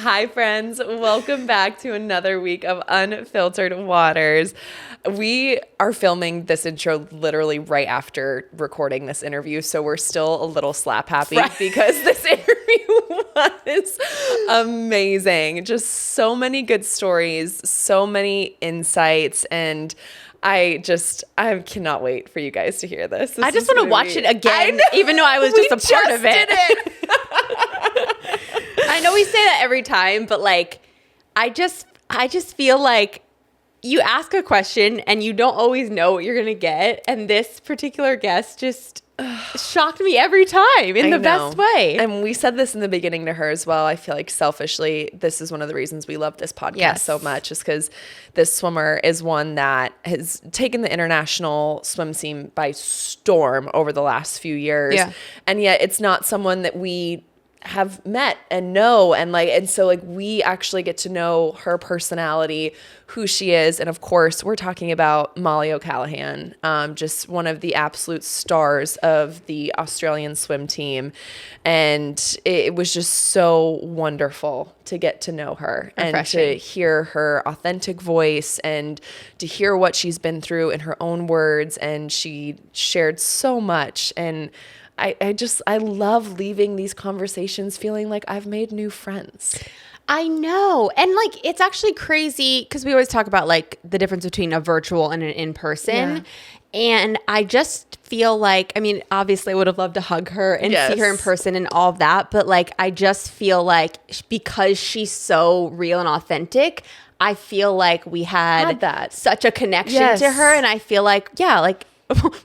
Hi, friends. Welcome back to another week of Unfiltered Waters. We are filming this intro literally right after recording this interview, so we're still a little slap happy because this interview was amazing. Just so many good stories, so many insights, and I cannot wait for you guys to hear this. I just want to watch it again, even though I was just a part of it. Did it. I know we say that every time, but like, I just feel like you ask a question and you don't always know what you're going to get. And this particular guest just shocked me every time in the best way. And we said this in the beginning to her as well. I feel like selfishly, this is one of the reasons we love this podcast so much, is because this swimmer is one that has taken the international swim scene by storm over the last few years. Yeah. And yet it's not someone that we have met and know, and so we actually get to know her personality, who she is. And of course we're talking about Mollie O'Callaghan, just one of the absolute stars of the Australian swim team. And it was just so wonderful to get to know her and to hear her authentic voice and to hear what she's been through in her own words. And she shared so much, and I love leaving these conversations feeling like I've made new friends. I know. And it's actually crazy because we always talk about the difference between a virtual and an in-person. Yeah. And I just feel obviously I would have loved to hug her and see her in person and all of that. But I just feel like because she's so real and authentic, I feel like we had that such a connection to her. And I feel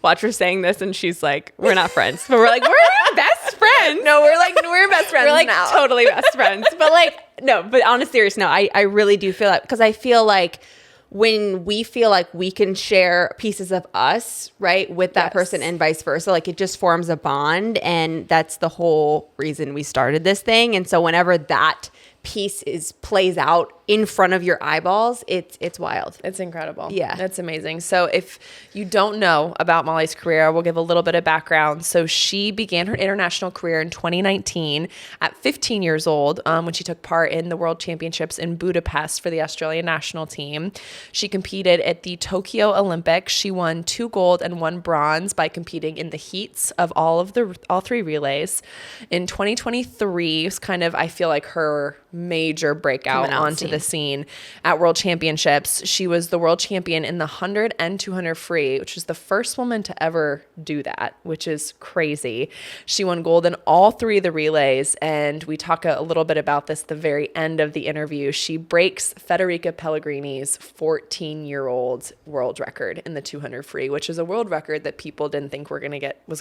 watch her saying this and she's like, we're not friends, but we're we're best friends. No, we're best friends. We're now. Totally best friends. But no, but on a serious note, I really do feel that, because I feel like when we feel like we can share pieces of us, right, with that person and vice versa, it just forms a bond. And that's the whole reason we started this thing. And so whenever that piece plays out in front of your eyeballs, it's wild. It's incredible. Yeah. That's amazing. So if you don't know about Mollie's career, we'll give a little bit of background. So she began her international career in 2019 at 15 years old, when she took part in the World Championships in Budapest for the Australian national team. She competed at the Tokyo Olympics. She won 2 gold and 1 bronze by competing in the heats of all 3 relays. In 2023 was I feel like her major breakout onto the scene at World Championships. She was the world champion in the 100 and 200 free, which was the first woman to ever do that, which is crazy. She won gold in all 3 of the relays, and we talk a little bit about this at the very end of the interview. She breaks Federica Pellegrini's 14-year-old world record in the 200 free, which is a world record that people didn't think was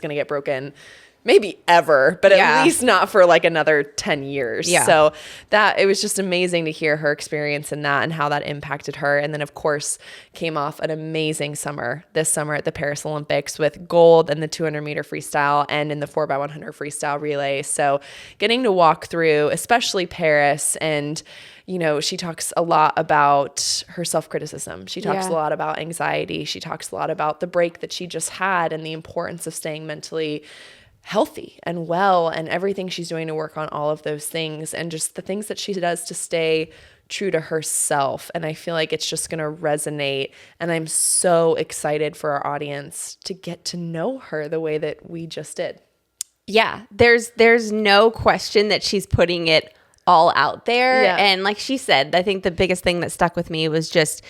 going to get broken maybe ever, but at least not for another 10 years. Yeah. So it was just amazing to hear her experience in that and how that impacted her. And then of course came off an amazing summer this summer at the Paris Olympics with gold in the 200 meter freestyle and in the 4x100 freestyle relay. So getting to walk through, especially Paris, and she talks a lot about her self-criticism. She talks a lot about anxiety. She talks a lot about the break that she just had and the importance of staying mentally healthy and well, and everything she's doing to work on all of those things, and just the things that she does to stay true to herself. And I feel like it's just going to resonate. And I'm so excited for our audience to get to know her the way that we just did. Yeah, there's no question that she's putting it all out there. Yeah. And like she said, I think the biggest thing that stuck with me was just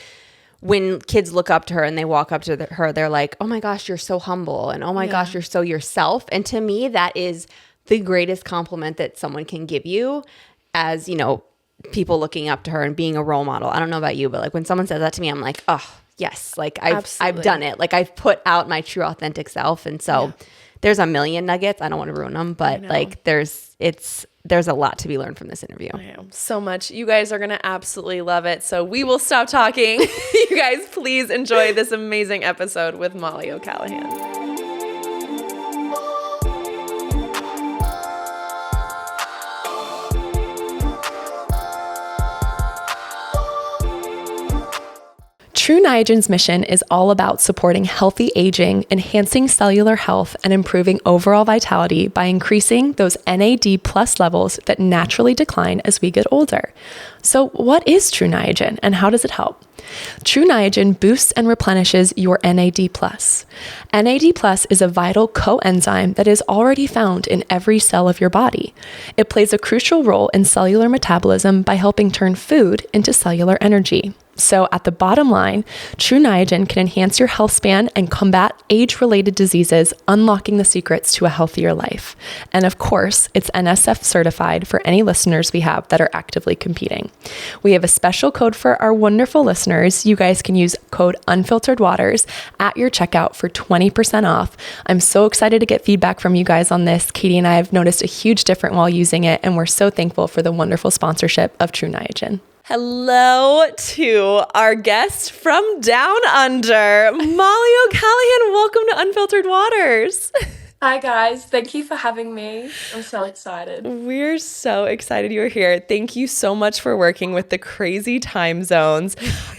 when kids look up to her and they walk up to her, they're like, oh my gosh, you're so humble. And oh my gosh, you're so yourself. And to me, that is the greatest compliment that someone can give you, as, people looking up to her and being a role model. I don't know about you, but when someone says that to me, I'm like, oh yes, I've done it. I've put out my true authentic self. And so there's a million nuggets. I don't want to ruin them, but there's a lot to be learned from this interview. I know. So much. You guys are going to absolutely love it. So we will stop talking. You guys, please enjoy this amazing episode with Mollie O'Callaghan. True Niagen's mission is all about supporting healthy aging, enhancing cellular health, and improving overall vitality by increasing those NAD+ levels that naturally decline as we get older. So what is True Niagen and how does it help? True Niagen boosts and replenishes your NAD+. NAD+ is a vital coenzyme that is already found in every cell of your body. It plays a crucial role in cellular metabolism by helping turn food into cellular energy. So at the bottom line, True Niagen can enhance your health span and combat age-related diseases, unlocking the secrets to a healthier life. And of course, it's NSF certified for any listeners we have that are actively competing. We have a special code for our wonderful listeners. You guys can use code UnfilteredWaters at your checkout for 20% off. I'm so excited to get feedback from you guys on this. Katie and I have noticed a huge difference while using it, and we're so thankful for the wonderful sponsorship of True Niagen. Hello to our guest from Down Under, Mollie O'Callaghan. Welcome to Unfiltered Waters. Hi guys, thank you for having me. I'm so excited. We're so excited you're here. Thank you so much for working with the crazy time zones.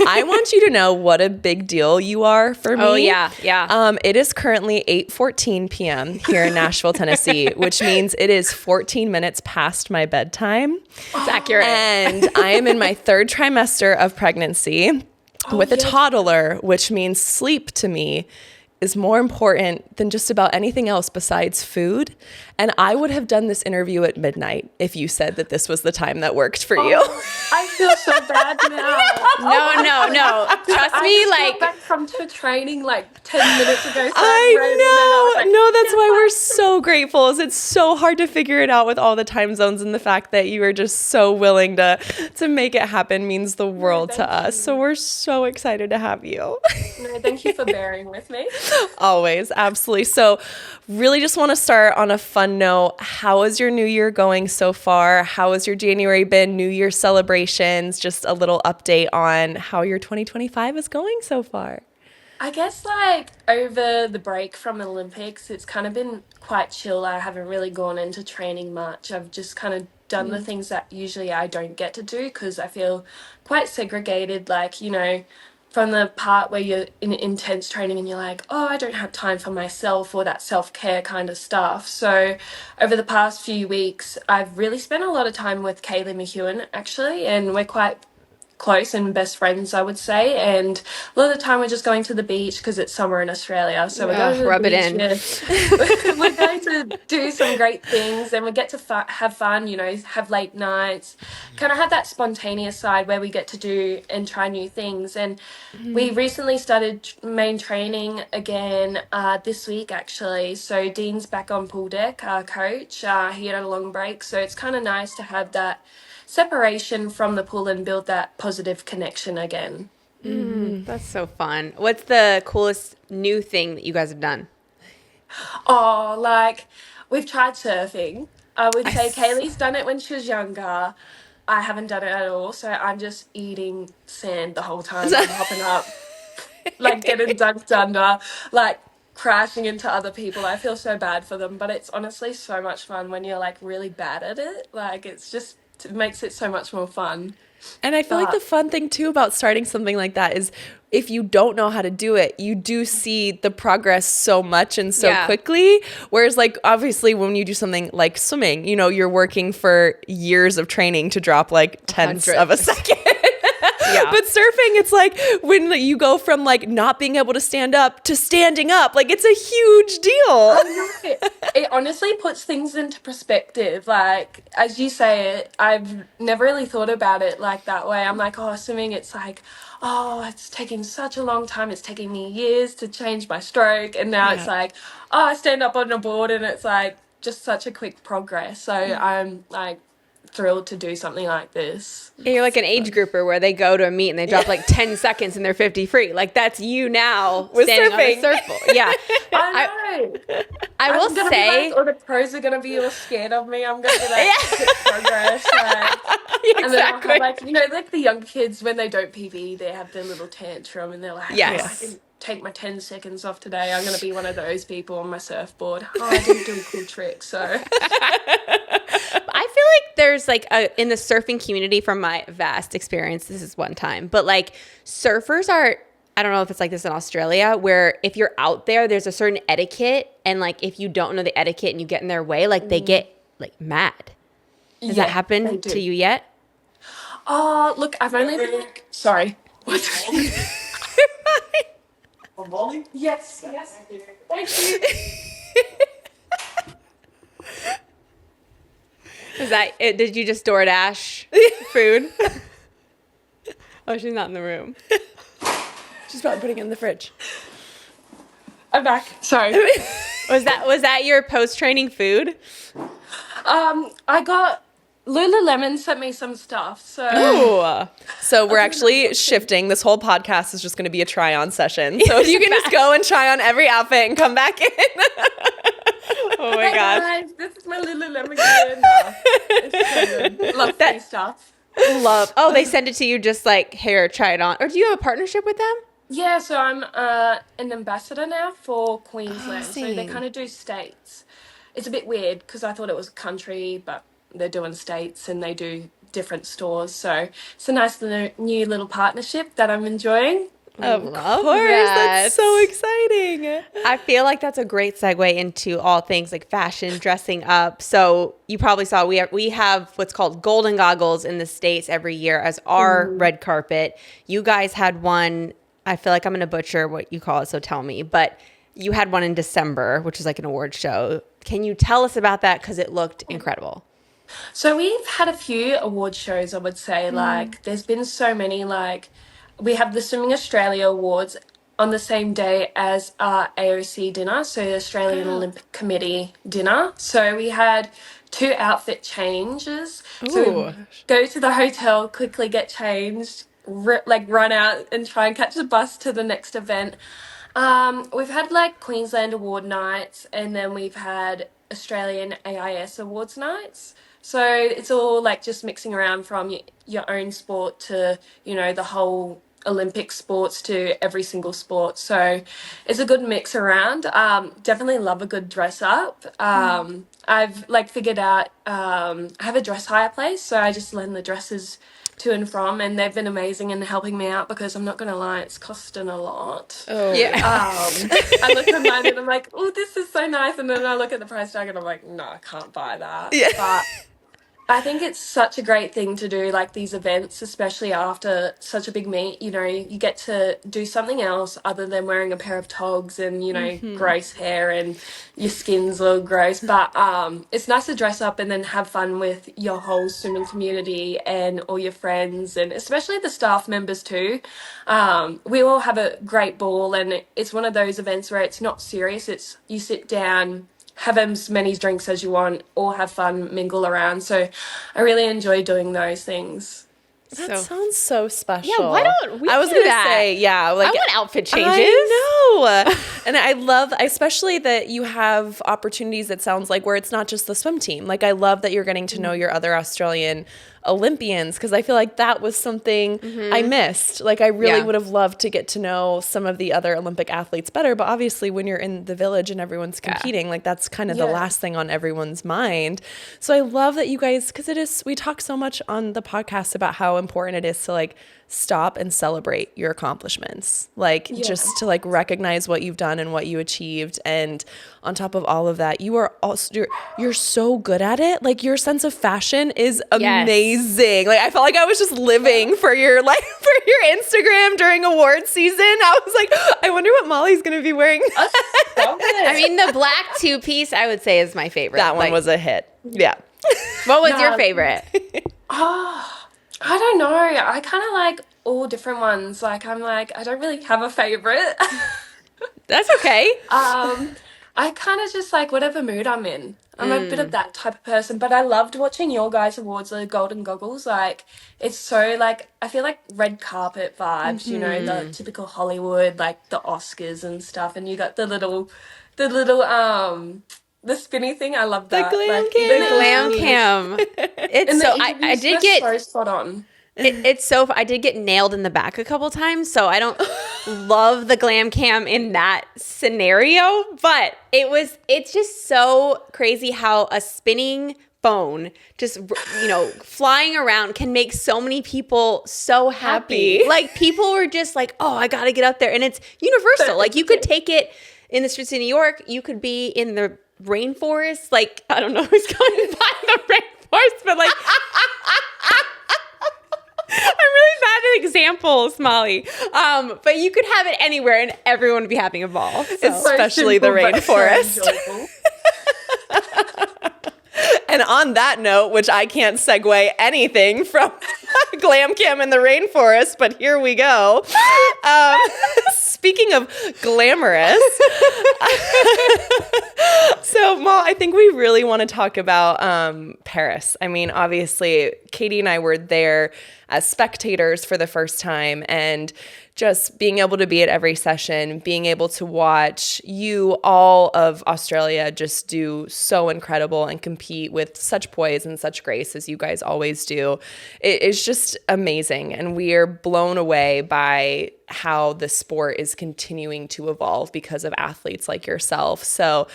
I want you to know what a big deal you are for me. Oh yeah. It is currently 8:14 p.m. here in Nashville, Tennessee, which means it is 14 minutes past my bedtime. It's accurate. And I am in my third trimester of pregnancy with a toddler, which means sleep to me is more important than just about anything else besides food. And I would have done this interview at midnight if you said that this was the time that worked for you. I feel so bad now. No. Trust me, I got back from training like 10 minutes ago. So I know. No, that's why we're so grateful. Is it's so hard to figure it out with all the time zones, and the fact that you are just so willing to make it happen means the world to us. So we're so excited to have you. No, thank you for bearing with me. Always, absolutely. So really just want to start on a fun note. How is your new year going so far? How has your January been? New Year celebrations, just a little update on how your 2025 is going so far. I guess like over the break from Olympics, it's kind of been quite chill. I haven't really gone into training much. I've just kind of done the things that usually I don't get to do because I feel quite segregated, like, you know, from the part where you're in intense training and you're like, oh, I don't have time for myself or that self-care kind of stuff. So over the past few weeks, I've really spent a lot of time with Kaylee McEwen, actually, and we're quite close and best friends, I would say. And a lot of the time we're just going to the beach because it's summer in Australia. So we're going to the rub beach, it in. we're going to do some great things, and we get to have fun, you know, have late nights, kind of have that spontaneous side where we get to do and try new things. And we recently started main training again this week, actually. So Dean's back on pool deck, our coach. He had a long break, so it's kind of nice to have that separation from the pool and build that positive connection again. That's so fun. What's the coolest new thing that you guys have done? Oh, like we've tried surfing. I would say Kaylee's done it when she was younger. I haven't done it at all, so I'm just eating sand the whole time. I'm hopping up, like getting dunked under, like crashing into other people. I feel so bad for them, but it's honestly so much fun when you're like really bad at it. Like it makes it so much more fun. And I feel like the fun thing too about starting something like that is if you don't know how to do it, you do see the progress so much and so quickly. Whereas like obviously when you do something like swimming, you know, you're working for years of training to drop like tenths of a second. But surfing, it's like when you go from like not being able to stand up to standing up, like it's a huge deal. It honestly puts things into perspective. Like, as you say it, I've never really thought about it like that way. I'm like, oh, swimming, it's like, oh, it's taking such a long time. It's taking me years to change my stroke. And now it's like, oh, I stand up on a board and it's like just such a quick progress. So I'm like thrilled to do something like this. You're like an age grouper where they go to a meet and they drop like 10 seconds and they're 50 free. Like that's you now standing on a surfboard. Yeah. I know. I will say, or the pros are gonna be all scared of me. I'm gonna be like quick progress, and then I'll have like, you know, like the young kids when they don't PB, they have their little tantrum and they're like, I can take my 10 seconds off today. I'm gonna be one of those people on my surfboard. Oh, I didn't do a cool trick, so. I feel like there's like in the surfing community, from my vast experience, this is one time, but like surfers are I don't know if it's like this in Australia, where if you're out there, there's a certain etiquette, and like if you don't know the etiquette and you get in their way, like they get like mad. Has that happened to you yet? Oh, look, I've only been sorry. What? Mollie? Yes. Thank you. Is that it? Did you just DoorDash food? Oh, she's not in the room. She's probably putting it in the fridge. I'm back. Sorry. Was that your post-training food? I got Lululemon sent me some stuff, so Ooh. So we're actually shifting. This whole podcast is just going to be a try-on session. So if you can just go and try on every outfit and come back in. Oh my gosh. guys, this is my Lululemon gear. No, it's so good. Love free stuff. Love. Oh, they send it to you just like, here, try it on. Or do you have a partnership with them? Yeah, so I'm an ambassador now for Queensland. So they kind of do states. It's a bit weird because I thought it was a country, but they're doing states and they do different stores. So it's a nice new little partnership that I'm enjoying. Of Love course, that. that's so exciting. I feel like that's a great segue into all things like fashion, dressing up. So you probably saw we have what's called Golden Goggles in the States every year as our red carpet. You guys had one. I feel like I'm going to butcher what you call it, so tell me. But you had one in December, which is like an award show. Can you tell us about that? Because it looked incredible. So we've had a few award shows, I would say. Like, there's been so many. Like, we have the Swimming Australia Awards on the same day as our AOC dinner, so the Australian Olympic Committee dinner. So we had 2 outfit changes. So we go to the hotel, quickly get changed, run out and try and catch the bus to the next event. We've had like Queensland Award nights, and then we've had Australian AIS Awards nights. So it's all like just mixing around from your own sport to, the whole Olympic sports to every single sport. So it's a good mix around. Definitely love a good dress up. I've like figured out, I have a dress hire place, so I just lend the dresses to and from, and they've been amazing in helping me out because I'm not going to lie, it's costing a lot. Oh, Yeah. I look online and I'm like, oh, this is so nice. And then I look at the price tag and I'm like, no, I can't buy that. Yeah. But I think it's such a great thing to do, like these events, especially after such a big meet. You get to do something else other than wearing a pair of togs and, gross hair and your skin's all gross. But it's nice to dress up and then have fun with your whole swimming community and all your friends, and especially the staff members too. We all have a great ball, and it's one of those events where it's not serious. It's you sit down, have as many drinks as you want, or have fun, mingle around. So I really enjoy doing those things. That sounds so special. Yeah, why don't we I was do gonna that? say, yeah, like I want outfit changes. I know. And I love, especially that you have opportunities, it sounds like, where it's not just the swim team. Like, I love that you're getting to know your other Australian Olympians, because I feel like that was something I missed. Like, I really would have loved to get to know some of the other Olympic athletes better. But obviously, when you're in the village and everyone's competing, like, that's kind of the last thing on everyone's mind. So I love that you guys, because we talk so much on the podcast about how important it is to like stop and celebrate your accomplishments, like just to like recognize what you've done and what you achieved. And on top of all of that, you are also you're so good at it. Like, your sense of fashion is amazing. Like, I felt like I was just living for your Instagram during award season. I was like, I wonder what Mollie's gonna be wearing. I mean, the black 2-piece, I would say, is my favorite. That one was a hit. Yeah. What was your favorite? I don't know. I kind of like all different ones. Like, I'm like, I don't really have a favorite. That's okay. I kind of just like whatever mood I'm in. I'm a bit of that type of person, but I loved watching your guys' awards, the Golden Goggles. Like, it's so like, I feel like red carpet vibes, the typical Hollywood, like the Oscars and stuff. And you got the little, the spinny thing. I love that. The Glam like, Cam. The Glam Cam. It's so, I did get so spot on. It's so, I did get nailed in the back a couple times, so I don't love the Glam Cam in that scenario, but it's just so crazy how a spinning phone, just, flying around can make so many people so happy. Like, people were just like, oh, I got to get out there. And it's universal. Like, you could take it in the streets of New York. You could be in the rainforest. Like, I don't know who's going by the rainforest, but like, I'm really bad at examples, Molly. But you could have it anywhere and everyone would be having a ball. So. Especially the rainforest. And on that note, which I can't segue anything from Glam Cam in the rainforest, but here we go. Speaking of glamorous, so Mal, I think we really want to talk about Paris. I mean, obviously, Katie and I were there as spectators for the first time, and just being able to be at every session, being able to watch all of Australia just do so incredible and compete with such poise and such grace as you guys always do. It is just amazing. And we are blown away by how the sport is continuing to evolve because of athletes like yourself. So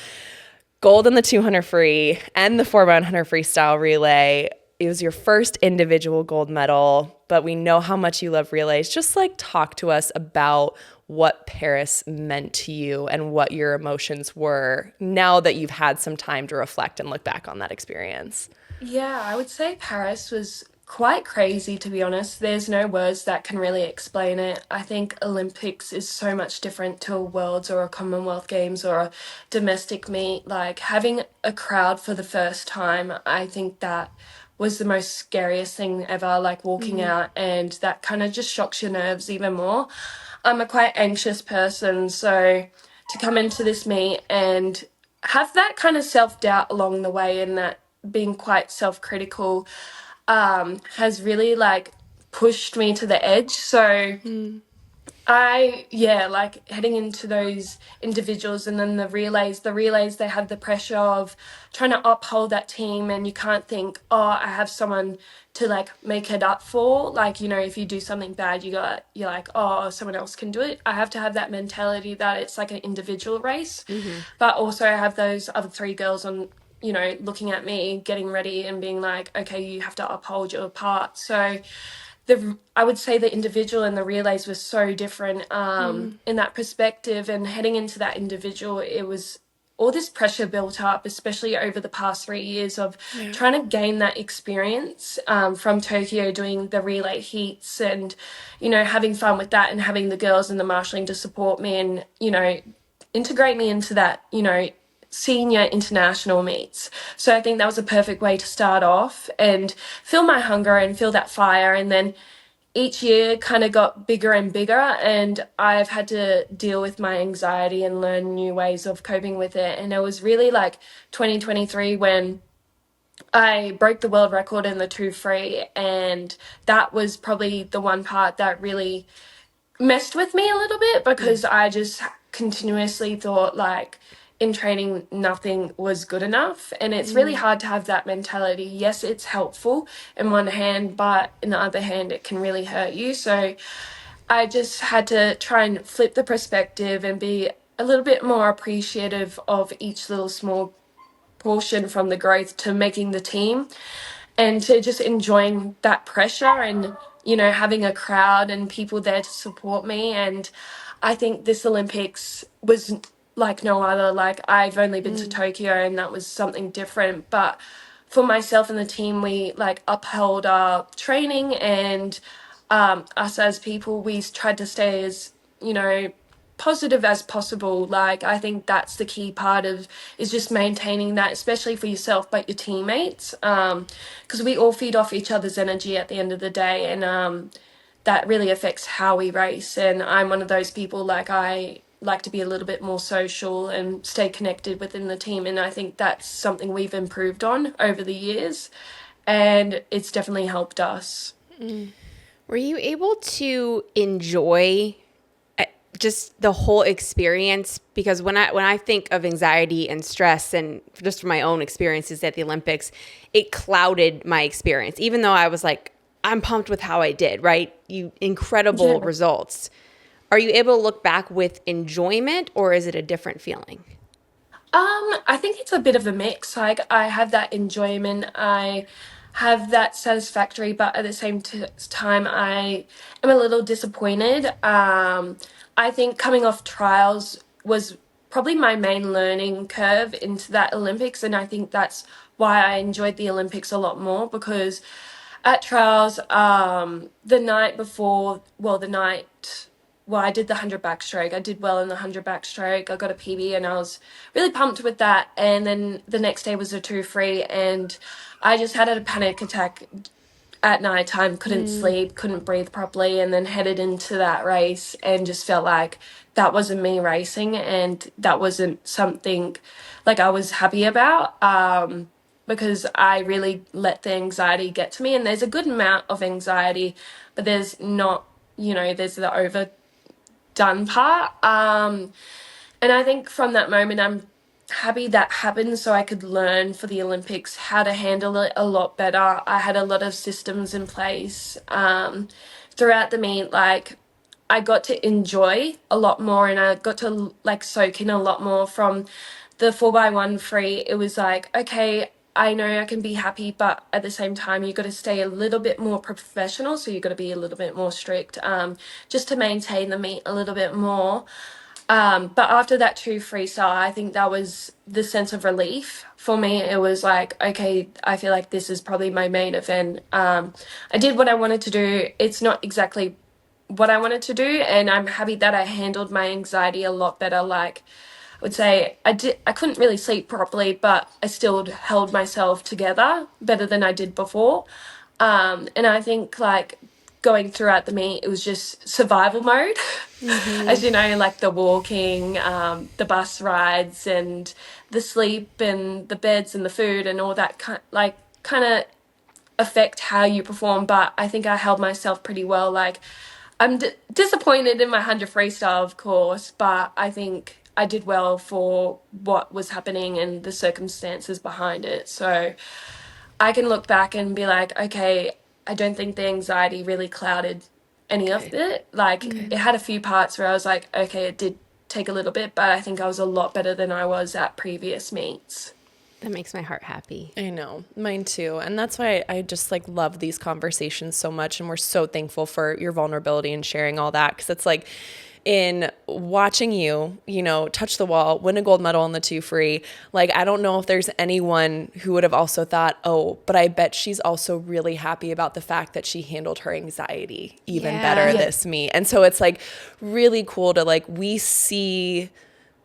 gold in the 200 free and the 4x100 freestyle relay. It was your first individual gold medal, but we know how much you love relays. Just like talk to us about what Paris meant to you and what your emotions were now that you've had some time to reflect and look back on that experience. Yeah, I would say Paris was quite crazy, to be honest. There's no words that can really explain it. I think Olympics is so much different to a Worlds or a Commonwealth Games or a domestic meet. Like, having a crowd for the first time, I think that was the most scariest thing ever, like walking out, and that kind of just shocks your nerves even more. I'm a quite anxious person, so to come into this meet and have that kind of self-doubt along the way, and that being quite self-critical has really like pushed me to the edge. So like heading into those individuals and then the relays, they have the pressure of trying to uphold that team, and you can't think, oh, I have someone to like make it up for. Like, if you do something bad, you're like, oh, someone else can do it. I have to have that mentality that it's like an individual race. But also I have those other three girls on, looking at me, getting ready and being like, okay, you have to uphold your part. So I would say the individual and the relays were so different in that perspective. And heading into that individual, it was all this pressure built up, especially over the past 3 years of trying to gain that experience from Tokyo, doing the relay heats and, having fun with that, and having the girls and the marshalling to support me and, integrate me into that, senior international meets. So I think that was a perfect way to start off and feel my hunger and feel that fire. And then each year kind of got bigger and bigger, and I've had to deal with my anxiety and learn new ways of coping with it. And it was really like 2023 when I broke the world record in the 2 free, and that was probably the one part that really messed with me a little bit, because I just continuously thought like in training nothing was good enough, and it's really hard to have that mentality. Yes, it's helpful in one hand, but in the other hand it can really hurt you. So I just had to try and flip the perspective and be a little bit more appreciative of each little small portion from the growth to making the team, and to just enjoying that pressure and having a crowd and people there to support me. And I think this Olympics was like no other. Like, I've only been to Tokyo, and that was something different, but for myself and the team, we like upheld our training, and us as people, we tried to stay as positive as possible. Like, I think that's the key part of is just maintaining that, especially for yourself but your teammates, because we all feed off each other's energy at the end of the day, and that really affects how we race. And I'm one of those people, like, I like to be a little bit more social and stay connected within the team, and I think that's something we've improved on over the years, and it's definitely helped us. Were you able to enjoy just the whole experience? Because when I think of anxiety and stress, and just from my own experiences at the Olympics, it clouded my experience, even though I was like, I'm pumped with how I did, right? Incredible results. Are you able to look back with enjoyment, or is it a different feeling? I think it's a bit of a mix. Like I have that enjoyment, I have that satisfactory, but at the same time, I am a little disappointed. I think coming off trials was probably my main learning curve into that Olympics, and I think that's why I enjoyed the Olympics a lot more because at trials, the night before, I did the 100 backstroke. I did well in the 100 backstroke. I got a PB and I was really pumped with that. And then the next day was a 2 free, and I just had a panic attack at night time, couldn't sleep, couldn't breathe properly, and then headed into that race and just felt like that wasn't me racing and that wasn't something like I was happy about. Because I really let the anxiety get to me, and there's a good amount of anxiety, but there's not, there's the overdone part. And I think from that moment, I'm happy that happened so I could learn for the Olympics how to handle it a lot better. I had a lot of systems in place throughout the meet. Like, I got to enjoy a lot more, and I got to like soak in a lot more from the 4x1 free. It was like, okay, I know I can be happy, but at the same time, you've got to stay a little bit more professional. So you've got to be a little bit more strict, just to maintain the meet a little bit more. But after that 2 freestyle, I think that was the sense of relief for me. It was like, okay, I feel like this is probably my main event. I did what I wanted to do. It's not exactly what I wanted to do, and I'm happy that I handled my anxiety a lot better. Like, I would say I couldn't really sleep properly, but I still held myself together better than I did before. And I think like going throughout the meet, it was just survival mode. As you know, like the walking, the bus rides, and the sleep, and the beds, and the food, and all that kind of affect how you perform. But I think I held myself pretty well. Like, I'm disappointed in my 100 freestyle, of course, but I think I did well for what was happening and the circumstances behind it. So I can look back and be like, okay, I don't think the anxiety really clouded any of it. Like, it had a few parts where I was like, okay, it did take a little bit, but I think I was a lot better than I was at previous meets. That makes my heart happy. I know, mine too. And that's why I just like love these conversations so much. And we're so thankful for your vulnerability and sharing all that. Cause it's like in watching you, touch the wall, win a gold medal in the 2 free. Like, I don't know if there's anyone who would have also thought, oh, but I bet she's also really happy about the fact that she handled her anxiety even better this meet. And so it's like really cool to like, we see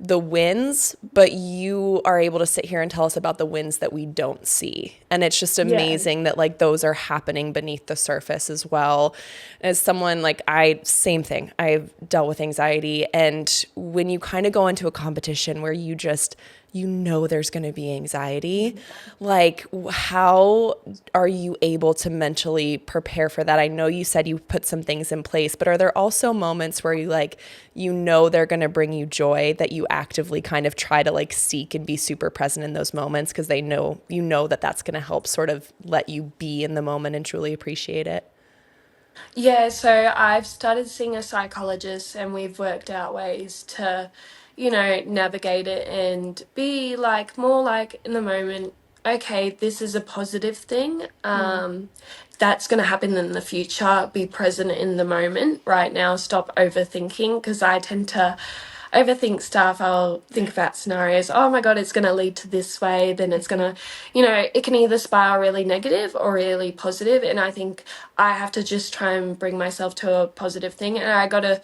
the wins, but you are able to sit here and tell us about the wins that we don't see. And it's just amazing that like those are happening beneath the surface as well. As someone like same thing, I've dealt with anxiety. And when you kind of go into a competition where there's going to be anxiety, like how are you able to mentally prepare for that? I know you said you put some things in place, but are there also moments where they're going to bring you joy that you actively kind of try to like seek and be super present in those moments because they know that that's going to help sort of let you be in the moment and truly appreciate it? Yeah, so I've started seeing a psychologist, and we've worked out ways to, navigate it and be like more like in the moment. Okay, this is a positive thing. That's going to happen in the future. Be present in the moment right now. Stop overthinking, because I tend to overthink stuff. I'll think about scenarios. Oh my God, it's going to lead to this way. Then it's going to, it can either spiral really negative or really positive. And I think I have to just try and bring myself to a positive thing. And I got to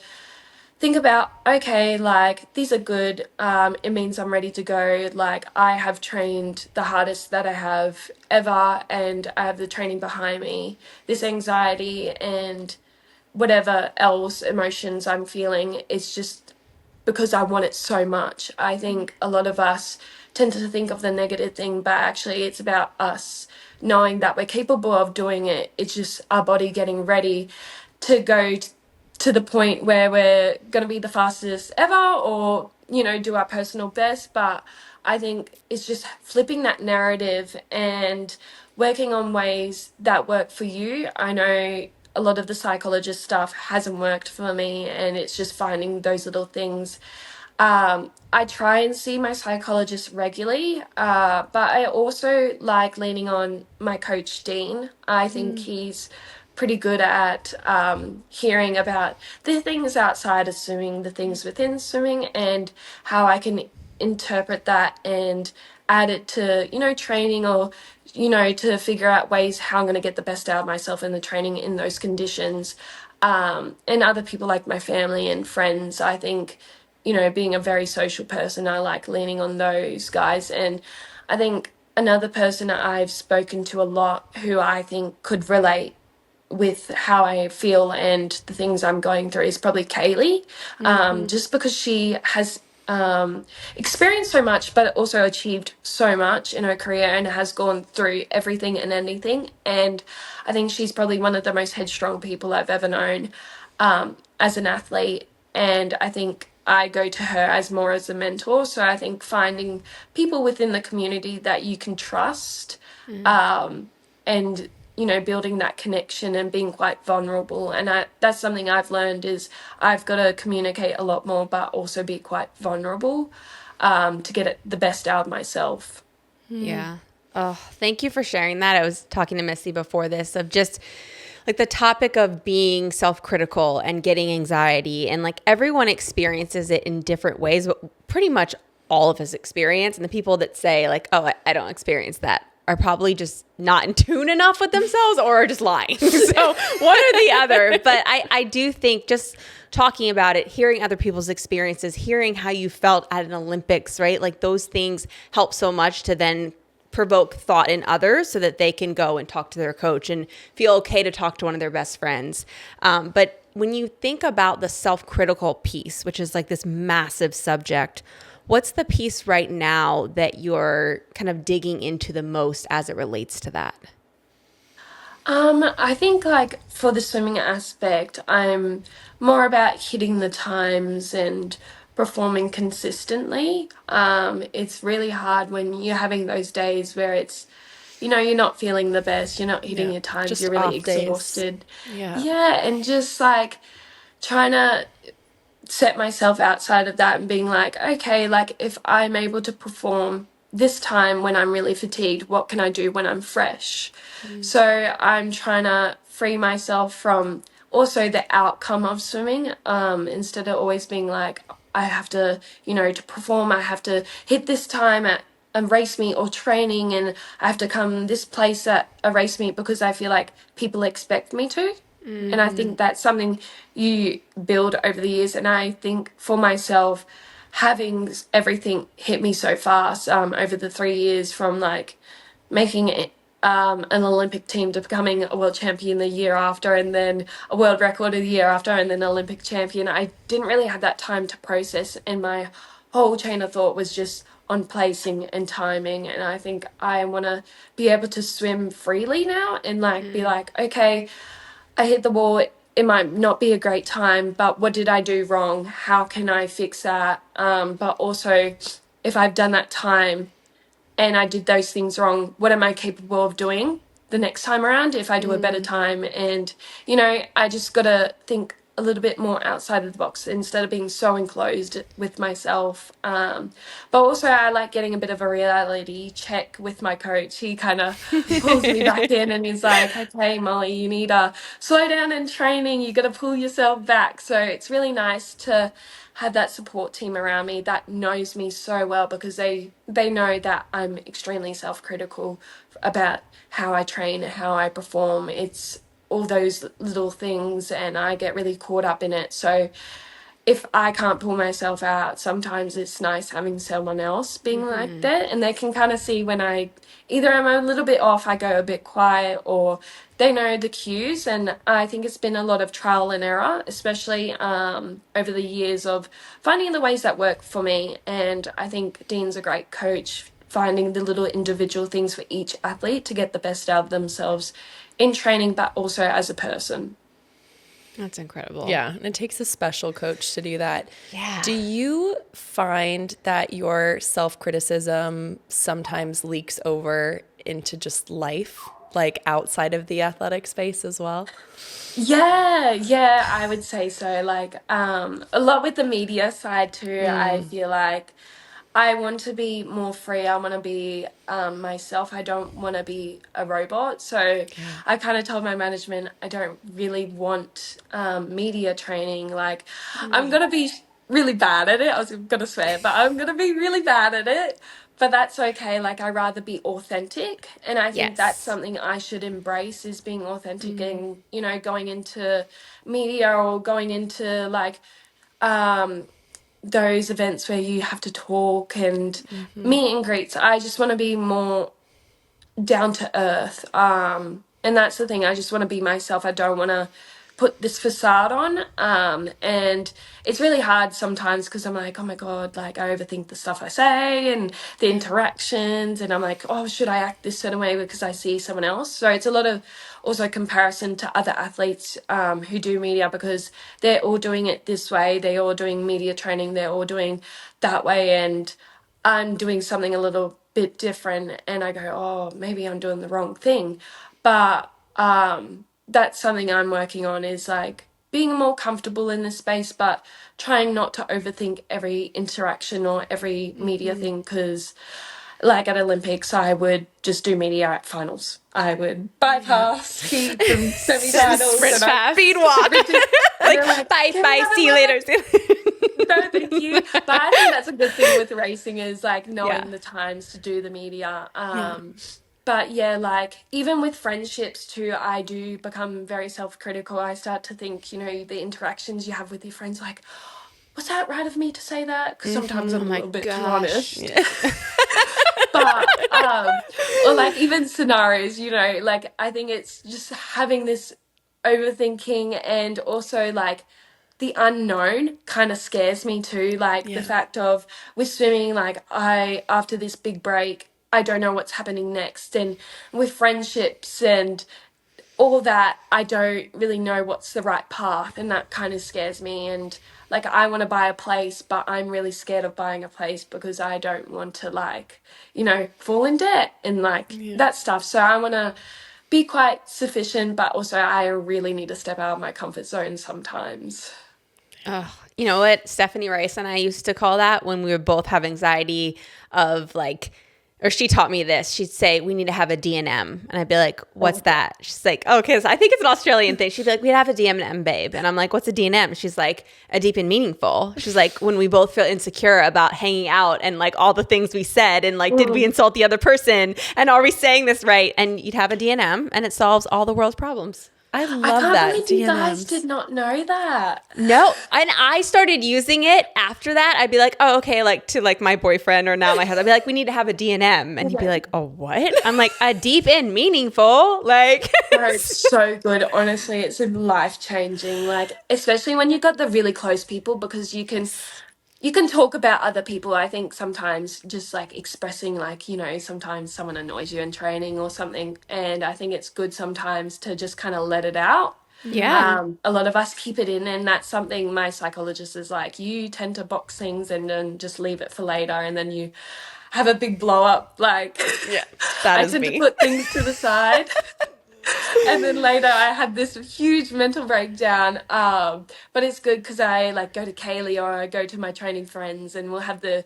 think about, okay, like these are good. It means I'm ready to go. Like, I have trained the hardest that I have ever, and I have the training behind me. This anxiety and whatever else emotions I'm feeling, it's just because I want it so much. I think a lot of us tend to think of the negative thing, but actually it's about us knowing that we're capable of doing it. It's just our body getting ready to go to the point where we're going to be the fastest ever, or, do our personal best. But I think it's just flipping that narrative and working on ways that work for you. I know a lot of the psychologist stuff hasn't worked for me, and it's just finding those little things I try and see my psychologist regularly, but I also like leaning on my coach, Dean. I think he's pretty good at hearing about the things outside of swimming, the things within swimming, and how I can interpret that and add it to, training, or, to figure out ways how I'm going to get the best out of myself in the training in those conditions. And other people like my family and friends, I think, being a very social person, I like leaning on those guys. And I think another person I've spoken to a lot who I think could relate with how I feel and the things I'm going through is probably Kaylee, just because she has experienced so much, but also achieved so much in her career and has gone through everything and anything. And I think she's probably one of the most headstrong people I've ever known as an athlete. And I think I go to her as more as a mentor. So I think finding people within the community that you can trust, and building that connection and being quite vulnerable, and that's something I've learned is I've got to communicate a lot more but also be quite vulnerable, to get the best out of myself. Yeah. Oh, thank you for sharing that. I was talking to Missy before this of just like the topic of being self-critical and getting anxiety, and like everyone experiences it in different ways, but pretty much all of us experience. And the people that say like, oh, I don't experience that are probably just not in tune enough with themselves or are just lying. So one or the other. But I do think just talking about it, hearing other people's experiences, hearing how you felt at an Olympics, right? Like those things help so much to then provoke thought in others so that they can go and talk to their coach and feel okay to talk to one of their best friends. But when you think about the self-critical piece, which is like this massive subject, what's the piece right now that you're kind of digging into the most as it relates to that? I think like for the swimming aspect, I'm more about hitting the times and performing consistently. It's really hard when you're having those days where it's, you're not feeling the best, you're not hitting Yeah. your times, Just you're really off days. exhausted. Yeah. Yeah, and just like trying to set myself outside of that and being like, okay, like if I'm able to perform this time when I'm really fatigued, what can I do when I'm fresh? So I'm trying to free myself from also the outcome of swimming, instead of always being like, I have to, to perform, I have to hit this time at a race meet or training, and I have to come this place at a race meet because I feel like people expect me to. And I think that's something you build over the years. And I think for myself, having everything hit me so fast, over the 3 years from like making it, an Olympic team to becoming a world champion the year after, and then a world record the year after, and then Olympic champion, I didn't really have that time to process. And my whole chain of thought was just on placing and timing. And I think I want to be able to swim freely now and like be like, okay, I hit the wall. It might not be a great time, but what did I do wrong? How can I fix that? But also, if I've done that time and I did those things wrong, what am I capable of doing the next time around if I do a better time? And, I just got to think a little bit more outside of the box instead of being so enclosed with myself. But also, I like getting a bit of a reality check with my coach. He kind of pulls me back in and he's like, okay, Mollie, you need to slow down in training. You got to pull yourself back. So it's really nice to have that support team around me that knows me so well, because they know that I'm extremely self-critical about how I train, how I perform. It's all those little things and I get really caught up in it. So if I can't pull myself out, sometimes it's nice having someone else being like that, and they can kind of see when I either am a little bit off, I go a bit quiet, or they know the cues. And I think it's been a lot of trial and error, especially over the years of finding the ways that work for me. And I think Dean's a great coach, finding the little individual things for each athlete to get the best out of themselves in training, but also as a person. That's incredible. Yeah, and it takes a special coach to do that. Yeah. Do you find that your self-criticism sometimes leaks over into just life? like outside of the athletic space as well? Yeah, I would say so. Like, a lot with the media side too. I Mm. feel like I want to be more free. I want to be myself. I don't want to be a robot. So Yeah. I kind of told my management I don't really want media training. Like, I'm gonna be really bad at it. I was gonna swear, but I'm gonna be really bad at it. But that's okay. Like, I rather be authentic, and I think that's Yes. something I should embrace is being authentic, and going into media or going into like um those events where you have to talk and meet and greets. I just want to be more down to earth. And that's the thing. I just want to be myself. I don't want to put this facade on. And it's really hard sometimes because I'm like, oh my God, like I overthink the stuff I say and the interactions. And I'm like, oh, should I act this certain way because I see someone else? So it's a lot of also comparison to other athletes who do media because they're all doing it this way. They're all doing media training. They're all doing that way. And I'm doing something a little bit different and I go, oh, maybe I'm doing the wrong thing. But that's something I'm working on is like being more comfortable in this space, but trying not to overthink every interaction or every media thing because like at Olympics, I would just do media at finals. I would bypass heats and semi-finals Sprint and fast. Speed walk. Like, bye, see you later. No, thank you. But I think that's a good thing with racing is like knowing Yeah. the times to do the media. Yeah. But yeah, like even with friendships too, I do become very self-critical. I start to think, the interactions you have with your friends, like, was that right of me to say that? Because sometimes I'm Oh a my little bit too gosh. honest. But or like even scenarios, like I think it's just having this overthinking and also like the unknown kind of scares me too. Like the Yeah. fact of with swimming, like after this big break, I don't know what's happening next. And with friendships and all that, I don't really know what's the right path. And that kind of scares me. And like I want to buy a place, but I'm really scared of buying a place because I don't want to like, fall in debt and like Yeah. that stuff. So I want to be quite sufficient, but also I really need to step out of my comfort zone sometimes. Oh, you know what Stephanie Rice and I used to call that when we would both have anxiety of like, or she taught me this. She'd say, we need to have a D&M. And I'd be like, what's that? She's like, oh, because I think it's an Australian thing. She'd be like, we'd have a D&M, babe. And I'm like, what's a D&M? She's like, a deep and meaningful. She's like, when we both feel insecure about hanging out and like all the things we said and like, did we insult the other person? And are we saying this right? And you'd have a D&M and it solves all the world's problems. I I love can't that. believe you guys DNMs. did not know that. No. And I started using it after that. I'd be like, oh, okay, like to like my boyfriend or now my husband. I'd be like, we need to have a D&M. And he'd be like, oh, what? I'm like, a deep and meaningful. Like, No, it's so good. Honestly, it's life changing. Like, especially when you've got the really close people because you can talk about other people. I think sometimes just like expressing like, sometimes someone annoys you in training or something. And I think it's good sometimes to just kind of let it out. yeah. A lot of us keep it in, and that's something my psychologist is like, you tend to box things and then just leave it for later, and then you have a big blow up. Like, Yeah, that I is tend to me. put things to the side. And then later I had this huge mental breakdown. But it's good because I like go to Kaylee or I go to my training friends and we'll have the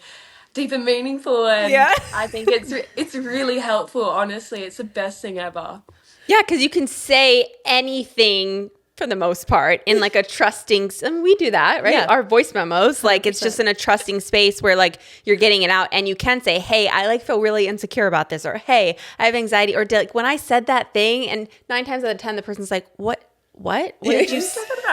deep and meaningful. And Yeah. I think it's really helpful. Honestly, it's the best thing ever. Yeah, because you can say anything for the most part in like a trusting, and we do that, right? Yeah. Our voice memos, like it's just in a trusting space where like you're getting it out and you can say, hey, I like feel really insecure about this, or hey, I have anxiety, or like when I said that thing, and 9 times out of 10, the person's like, what did you,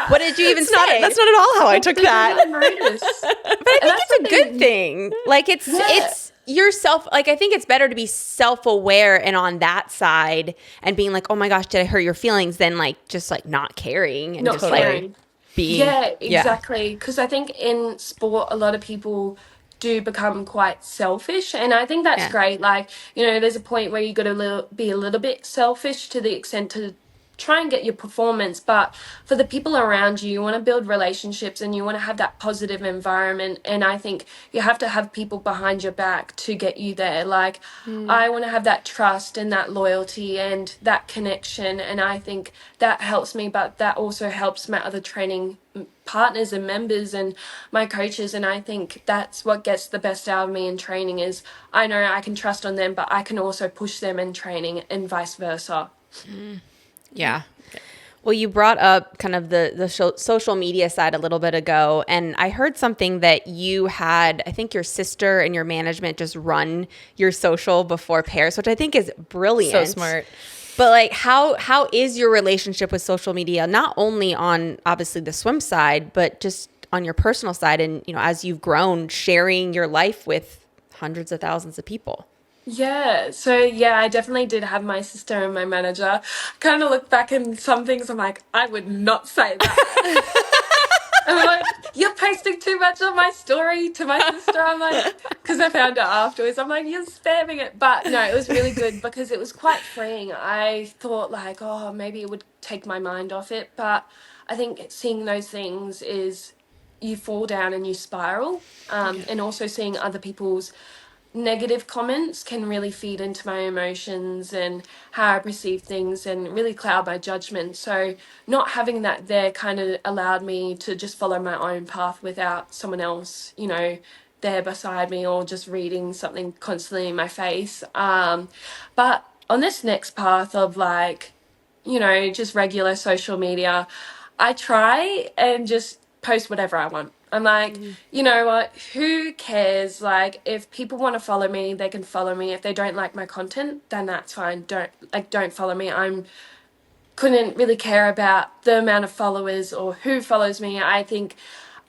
what did you even say? That's not at all how I took that. But I think it's a good thing. Like it's yourself. Like I think it's better to be self-aware and on that side and being like, oh my gosh, did I hurt your feelings? Than like just like not caring and Not just caring. like being. Yeah, exactly. Because I think in sport, a lot of people do become quite selfish, and I think that's Yeah. great. Like, there's a point where you got to be a little bit selfish to the extent to try and get your performance, but for the people around you, you want to build relationships and you want to have that positive environment. And I think you have to have people behind your back to get you there. Like, I want to have that trust and that loyalty and that connection. And I think that helps me, but that also helps my other training partners and members and my coaches. And I think that's what gets the best out of me in training is I know I can trust on them, but I can also push them in training and vice versa. Yeah. Well, you brought up kind of the social media side a little bit ago, and I heard something that you had, I think your sister and your management just run your social before pairs, which I think is brilliant. So smart. But like, how is your relationship with social media, not only on obviously the swim side, but just on your personal side and, you know, as you've grown, sharing your life with hundreds of thousands of people? Yeah, so yeah, I definitely did have my sister and my manager. Kind of look back and some things I'm like, I would not say that. I'm like, you're posting too much on my story to my sister. I'm like, because I found out afterwards, I'm like, you're spamming it. But no, it was really good because it was quite freeing. I thought like, oh, maybe it would take my mind off it. But I think seeing those things is you fall down and you spiral. And also seeing other people's negative comments can really feed into my emotions and how I perceive things and really cloud my judgment. So not having that there kind of allowed me to just follow my own path without someone else, you know, there beside me or just reading something constantly in my face. But on this next path of like, you know, just regular social media, I try and just post whatever I want. I'm like, you know what, who cares? Like, if people want to follow me, they can follow me. If they don't like my content, then that's fine. Don't follow me. Couldn't really care about the amount of followers or who follows me. I think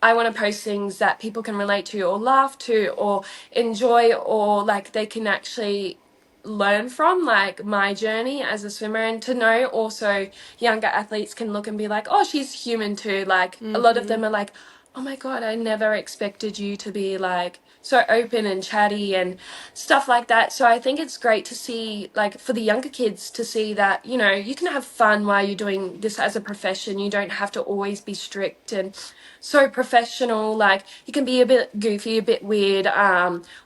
I want to post things that people can relate to or laugh to or enjoy or like they can actually learn from, like my journey as a swimmer, and to know also younger athletes can look and be like, oh, she's human too. Like a lot of them are like, oh my God, I never expected you to be like so open and chatty and stuff like that. So I think it's great to see, like for the younger kids to see that, you know, you can have fun while you're doing this as a profession. You don't have to always be strict and so professional. Like you can be a bit goofy, a bit weird,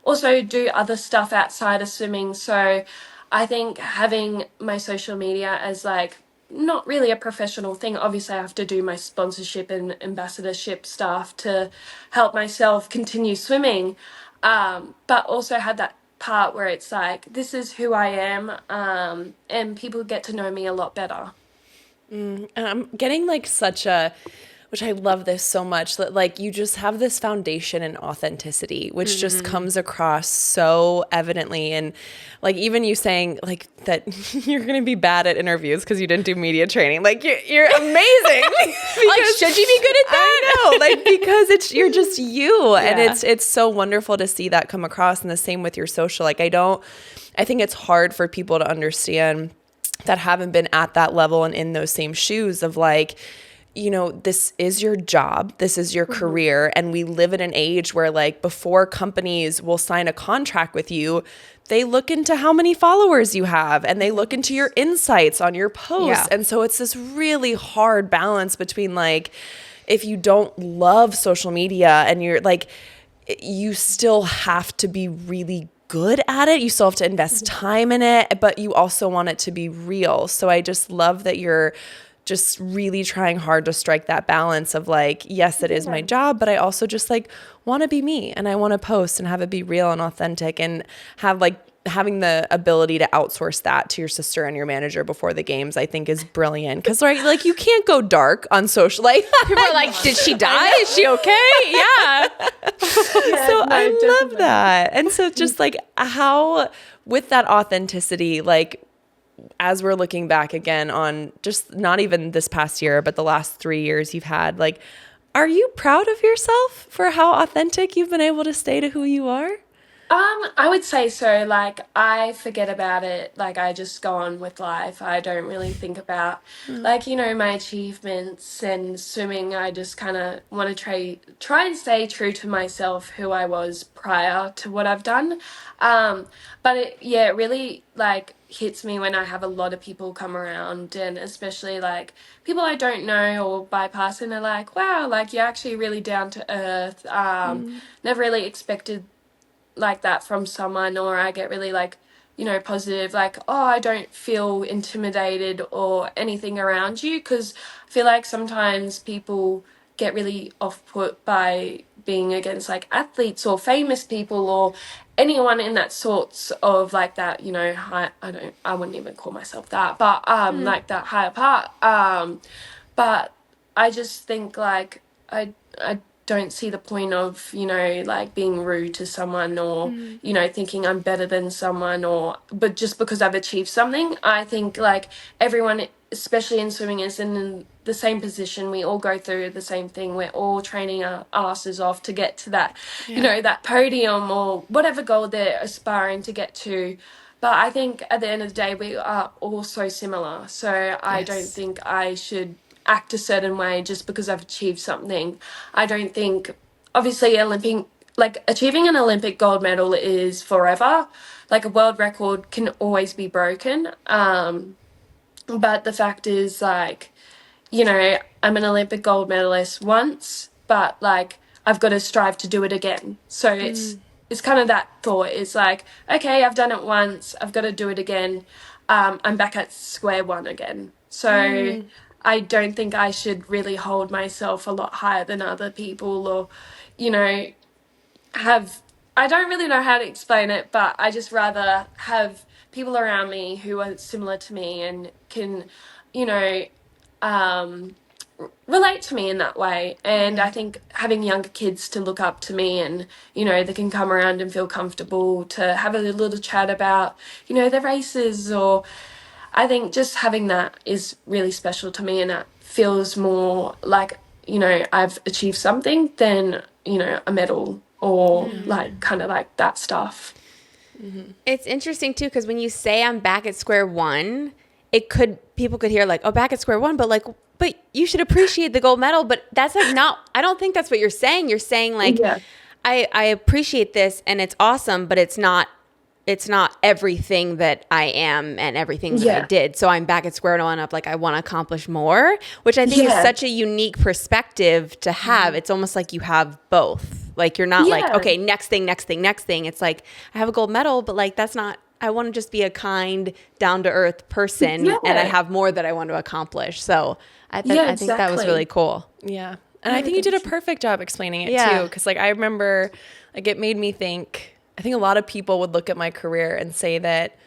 also do other stuff outside of swimming. So I think having my social media as like not really a professional thing. Obviously, I have to do my sponsorship and ambassadorship stuff to help myself continue swimming, but also have that part where it's like, this is who I am, and people get to know me a lot better. And I'm getting like which I love this so much, that like you just have this foundation in authenticity, which just comes across so evidently. And like even you saying like that you're going to be bad at interviews because you didn't do media training. Like you're amazing. Like, should you be good at that? I know, like because you're just you. Yeah. And it's so wonderful to see that come across. And the same with your social. Like I think it's hard for people to understand that haven't been at that level and in those same shoes of like, you know, this is your job, this is your career. And we live in an age where like before companies will sign a contract with you, they look into how many followers you have and they look into your insights on your posts. Yeah. And so it's this really hard balance between like, if you don't love social media and you're like, you still have to be really good at it. You still have to invest time in it, but you also want it to be real. So I just love that you're just really trying hard to strike that balance of like, yes, it is my job, but I also just like want to be me and I want to post and have it be real and authentic and have like having the ability to outsource that to your sister and your manager before the games, I think is brilliant. Cause right, like you can't go dark on social. Like people are like, did she die? Is she okay? Yeah. So I love that. And so just like how with that authenticity, like as we're looking back again on just not even this past year, but the last 3 years you've had, like, are you proud of yourself for how authentic you've been able to stay to who you are? I would say so. Like, I forget about it. Like, I just go on with life. I don't really think about, like, my achievements and swimming. I just kind of want to try and stay true to myself, who I was prior to what I've done. But it really like hits me when I have a lot of people come around, and especially like people I don't know or bypass, and they're like, "Wow, like you're actually really down to earth." Never really expected like that from someone, or I get really like positive, like, oh, I don't feel intimidated or anything around you, because I feel like sometimes people get really off put by being against like athletes or famous people or anyone in that sorts of like that, high, I wouldn't even call myself that, but like that higher part, but I just think like I don't see the point of, like being rude to someone, or, thinking I'm better than someone, or but just because I've achieved something. I think like everyone, especially in swimming, is in the same position. We all go through the same thing. We're all training our asses off to get to that, that podium or whatever goal they're aspiring to get to. But I think at the end of the day, we are all so similar. So I don't Yes. think I should act a certain way just because I've achieved something. I don't think, obviously, like achieving an Olympic gold medal is forever. Like a world record can always be broken. But the fact is, like, I'm an Olympic gold medalist once, but like I've got to strive to do it again. So it's kind of that thought. It's like, okay, I've done it once, I've got to do it again. I'm back at square one again. So I don't think I should really hold myself a lot higher than other people, or, you know, have I don't really know how to explain it, but I just rather have people around me who are similar to me and can, you know, um, relate to me in that way. And I think having younger kids to look up to me, and, they can come around and feel comfortable to have a little chat about, their races, or I think just having that is really special to me, and it feels more like, I've achieved something than, a medal or like kind of like that stuff. It's interesting too, because when you say I'm back at square one, people could hear like, oh, back at square one, but like, but you should appreciate the gold medal. But that's like not, I don't think that's what you're saying. You're saying like, Yeah. I appreciate this and it's awesome, but it's not everything that I am and everything that I did. So I'm back at square one up, like I want to accomplish more, which I think is such a unique perspective to have. It's almost like you have both. Like you're not like, okay, next thing. It's like, I have a gold medal, but like that's not, I want to just be a kind, down to earth person, and I have more that I want to accomplish. So I think that was really cool. Yeah. And I think you did a perfect job explaining it too. Cause like I remember like it made me think, I think a lot of people would look at my career and say that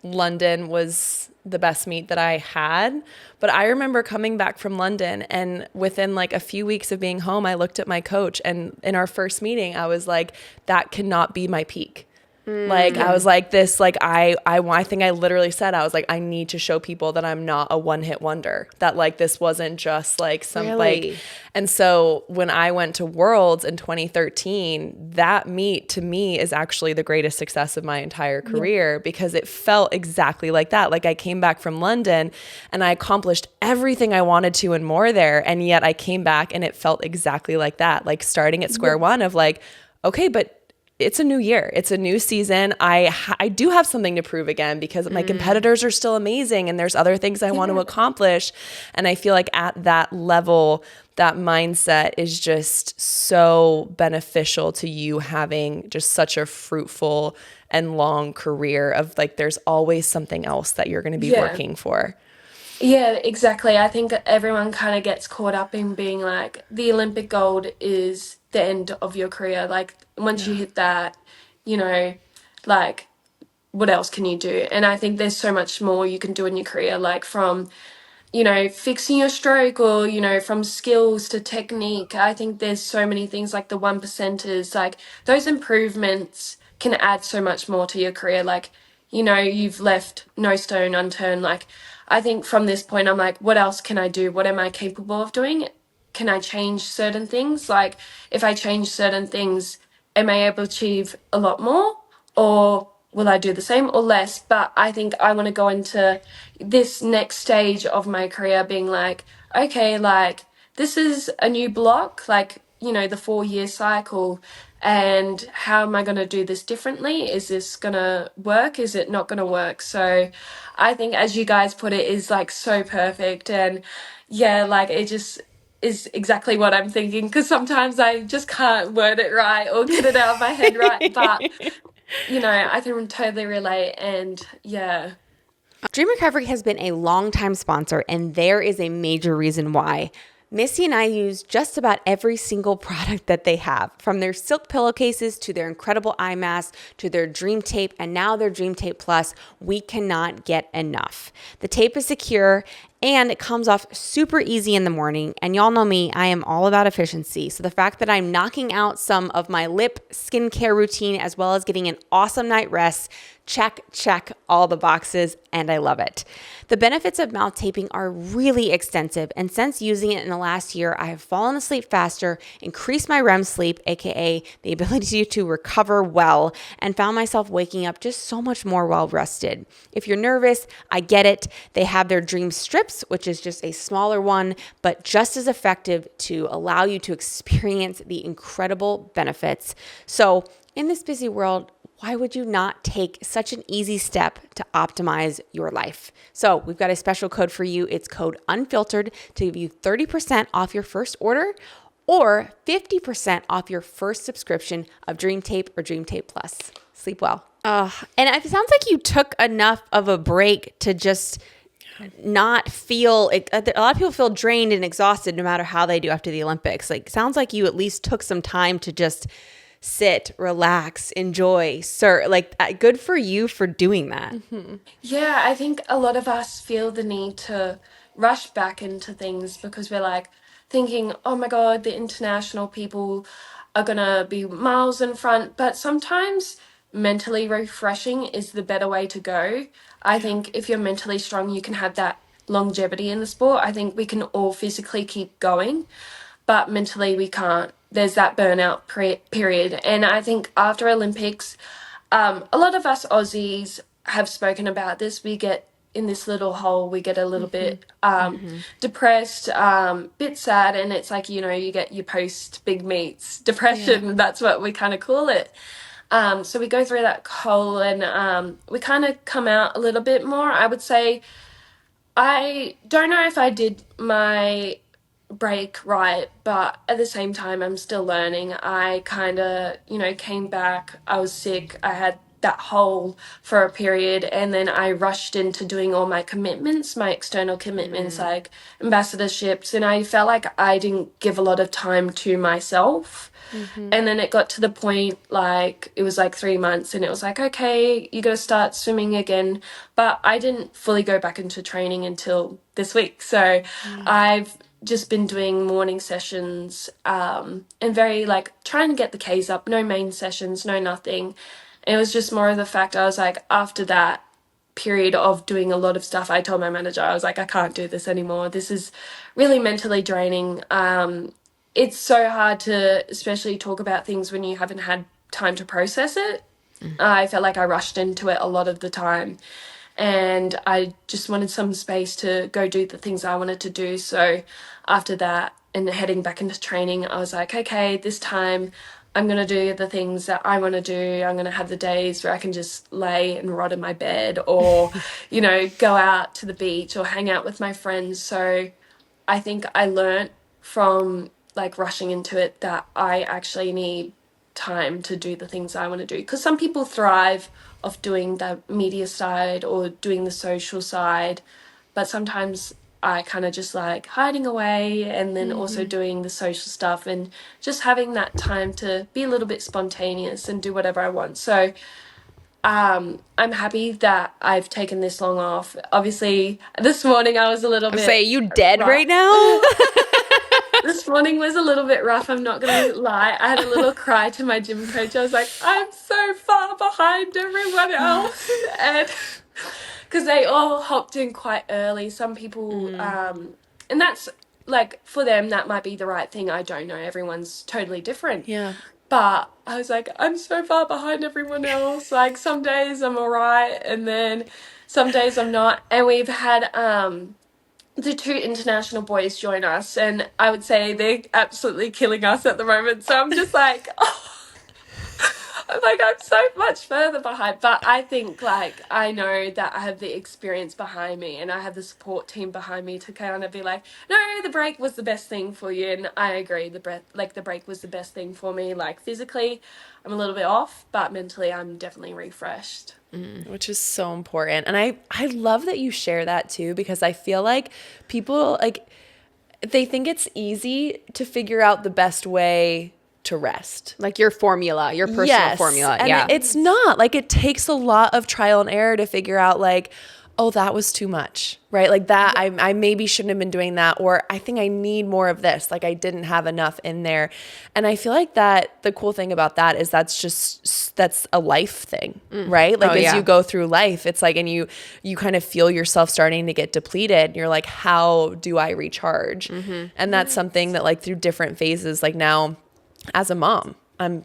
London was the best meet that I had. But I remember coming back from London, and within like a few weeks of being home, I looked at my coach, and in our first meeting, I was like, that cannot be my peak. Like, I was like this, like, I think I literally said, I was like, I need to show people that I'm not a one-hit wonder, that like, this wasn't just like some like, and so when I went to Worlds in 2013, that meet to me is actually the greatest success of my entire career, because it felt exactly like that. Like I came back from London and I accomplished everything I wanted to and more there. And yet I came back and it felt exactly like that, like starting at square one of like, okay, but it's a new year. It's a new season. I do have something to prove again, because my competitors are still amazing and there's other things I want to accomplish. And I feel like at that level, that mindset is just so beneficial to you having just such a fruitful and long career of like, there's always something else that you're going to be working for. Yeah, exactly. I think everyone kind of gets caught up in being like, the Olympic gold is the end of your career. Like, once you hit that, you know, like, what else can you do? And I think there's so much more you can do in your career, like from, fixing your stroke, or, from skills to technique. I think there's so many things, like the one percenters, like those improvements can add so much more to your career. Like, you've left no stone unturned. Like, I think from this point, I'm like, what else can I do? What am I capable of doing? Can I change certain things? Like, if I change certain things, am I able to achieve a lot more? or will I do the same or less? But I think I want to go into this next stage of my career being like, okay, like this is a new block, like, you know, the 4-year cycle. And how am I going to do this differently? Is this going to work? Is it not going to work? So I think, as you guys put it, is like so perfect. And yeah, like it just is exactly what I'm thinking, because sometimes I just can't word it right or get it out of my head right. But you know, I can totally relate. And yeah. Dream Recovery has been a long-time sponsor, and there is a major reason why. Missy and I use just about every single product that they have, from their silk pillowcases to their incredible eye masks to their Dream Tape and now their Dream Tape Plus. We cannot get enough. The tape is secure and it comes off super easy in the morning. And y'all know me, I am all about efficiency. So the fact that I'm knocking out some of my lip skincare routine as well as getting an awesome night rest, check all the boxes, and I love it. The benefits of mouth taping are really extensive, and since using it in the last year, I have fallen asleep faster, increased my REM sleep, aka the ability to recover well, and found myself waking up just so much more well rested. If you're nervous, I get it. They have their Dream Strips, which is just a smaller one, but just as effective to allow you to experience the incredible benefits. So in this busy world, why would you not take such an easy step to optimize your life? So we've got a special code for you. It's code Unfiltered to give you 30% off your first order or 50% off your first subscription of Dream Tape or Dream Tape Plus. Sleep well. And it sounds like you took enough of a break to just not feel it. A lot of people feel drained and exhausted no matter how they do after the Olympics. Like, sounds like you at least took some time to just sit, relax, enjoy, sir. Like, good for you for doing that. Mm-hmm. Yeah, I think a lot of us feel the need to rush back into things because we're like thinking, oh my God, the international people are going to be miles in front. But sometimes mentally refreshing is the better way to go. I think if you're mentally strong, you can have that longevity in the sport. I think we can all physically keep going, but mentally we can't. There's that burnout period. And I think after Olympics, a lot of us Aussies have spoken about this. We get in this little hole, we get a little bit depressed, bit sad, and it's like, you know, you get your post big meets depression. Yeah. That's what we kind of call it. So we go through that hole and we kind of come out a little bit more. I would say I don't know if I did my break right, but at the same time I'm still learning. I kind of, you know, came back, I was sick, I had that hole for a period, and then I rushed into doing all my commitments, my external commitments, like ambassadorships, and I felt like I didn't give a lot of time to myself. And then it got to the point, like, it was like 3 months and it was like, okay, you got to start swimming again. But I didn't fully go back into training until this week. So I've just been doing morning sessions and very like trying to get the Ks up, no main sessions, no nothing. And it was just more of the fact I was like, after that period of doing a lot of stuff, I told my manager, I was like, I can't do this anymore. This is really mentally draining. It's so hard to especially talk about things when you haven't had time to process it. I felt like I rushed into it a lot of the time, and I just wanted some space to go do the things I wanted to do. So after that and heading back into training, I was like, okay, this time I'm going to do the things that I want to do. I'm going to have the days where I can just lay and rot in my bed or, you know, go out to the beach or hang out with my friends. So I think I learnt from like rushing into it that I actually need time to do the things I want to do. Because some people thrive off doing the media side or doing the social side, but sometimes I kind of just like hiding away and then also doing the social stuff and just having that time to be a little bit spontaneous and do whatever I want. So I'm happy that I've taken this long off. Obviously, this morning I was a little bit... Say, you dead rough right now? This morning was a little bit rough, I'm not going to lie. I had a little cry to my gym coach. I was like, I'm so far behind everyone else. And because they all hopped in quite early. Some people, and that's like, for them, that might be the right thing. I don't know. Everyone's totally different. Yeah. But I was like, I'm so far behind everyone else. Like some days I'm all right, and then some days I'm not. And we've had the two international boys join us, and I would say they're absolutely killing us at the moment. So I'm just like, oh, I'm like, I'm so much further behind. But I think, like, I know that I have the experience behind me and I have the support team behind me to kind of be like, no, the break was the best thing for you. And I agree, the break was the best thing for me. Like, physically, I'm a little bit off, but mentally, I'm definitely refreshed. Which is so important. And I love that you share that too, because I feel like people, like, they think it's easy to figure out the best way to rest. Like your formula, your personal formula. And yeah. it's not. Like, it takes a lot of trial and error to figure out, like, oh, that was too much, right? Like that, I maybe shouldn't have been doing that, or I think I need more of this. Like I didn't have enough in there. And I feel like that the cool thing about that is that's a life thing, right? Like as you go through life, it's like, and you kind of feel yourself starting to get depleted. And you're like, how do I recharge? And that's something that like through different phases, like now as a mom, I'm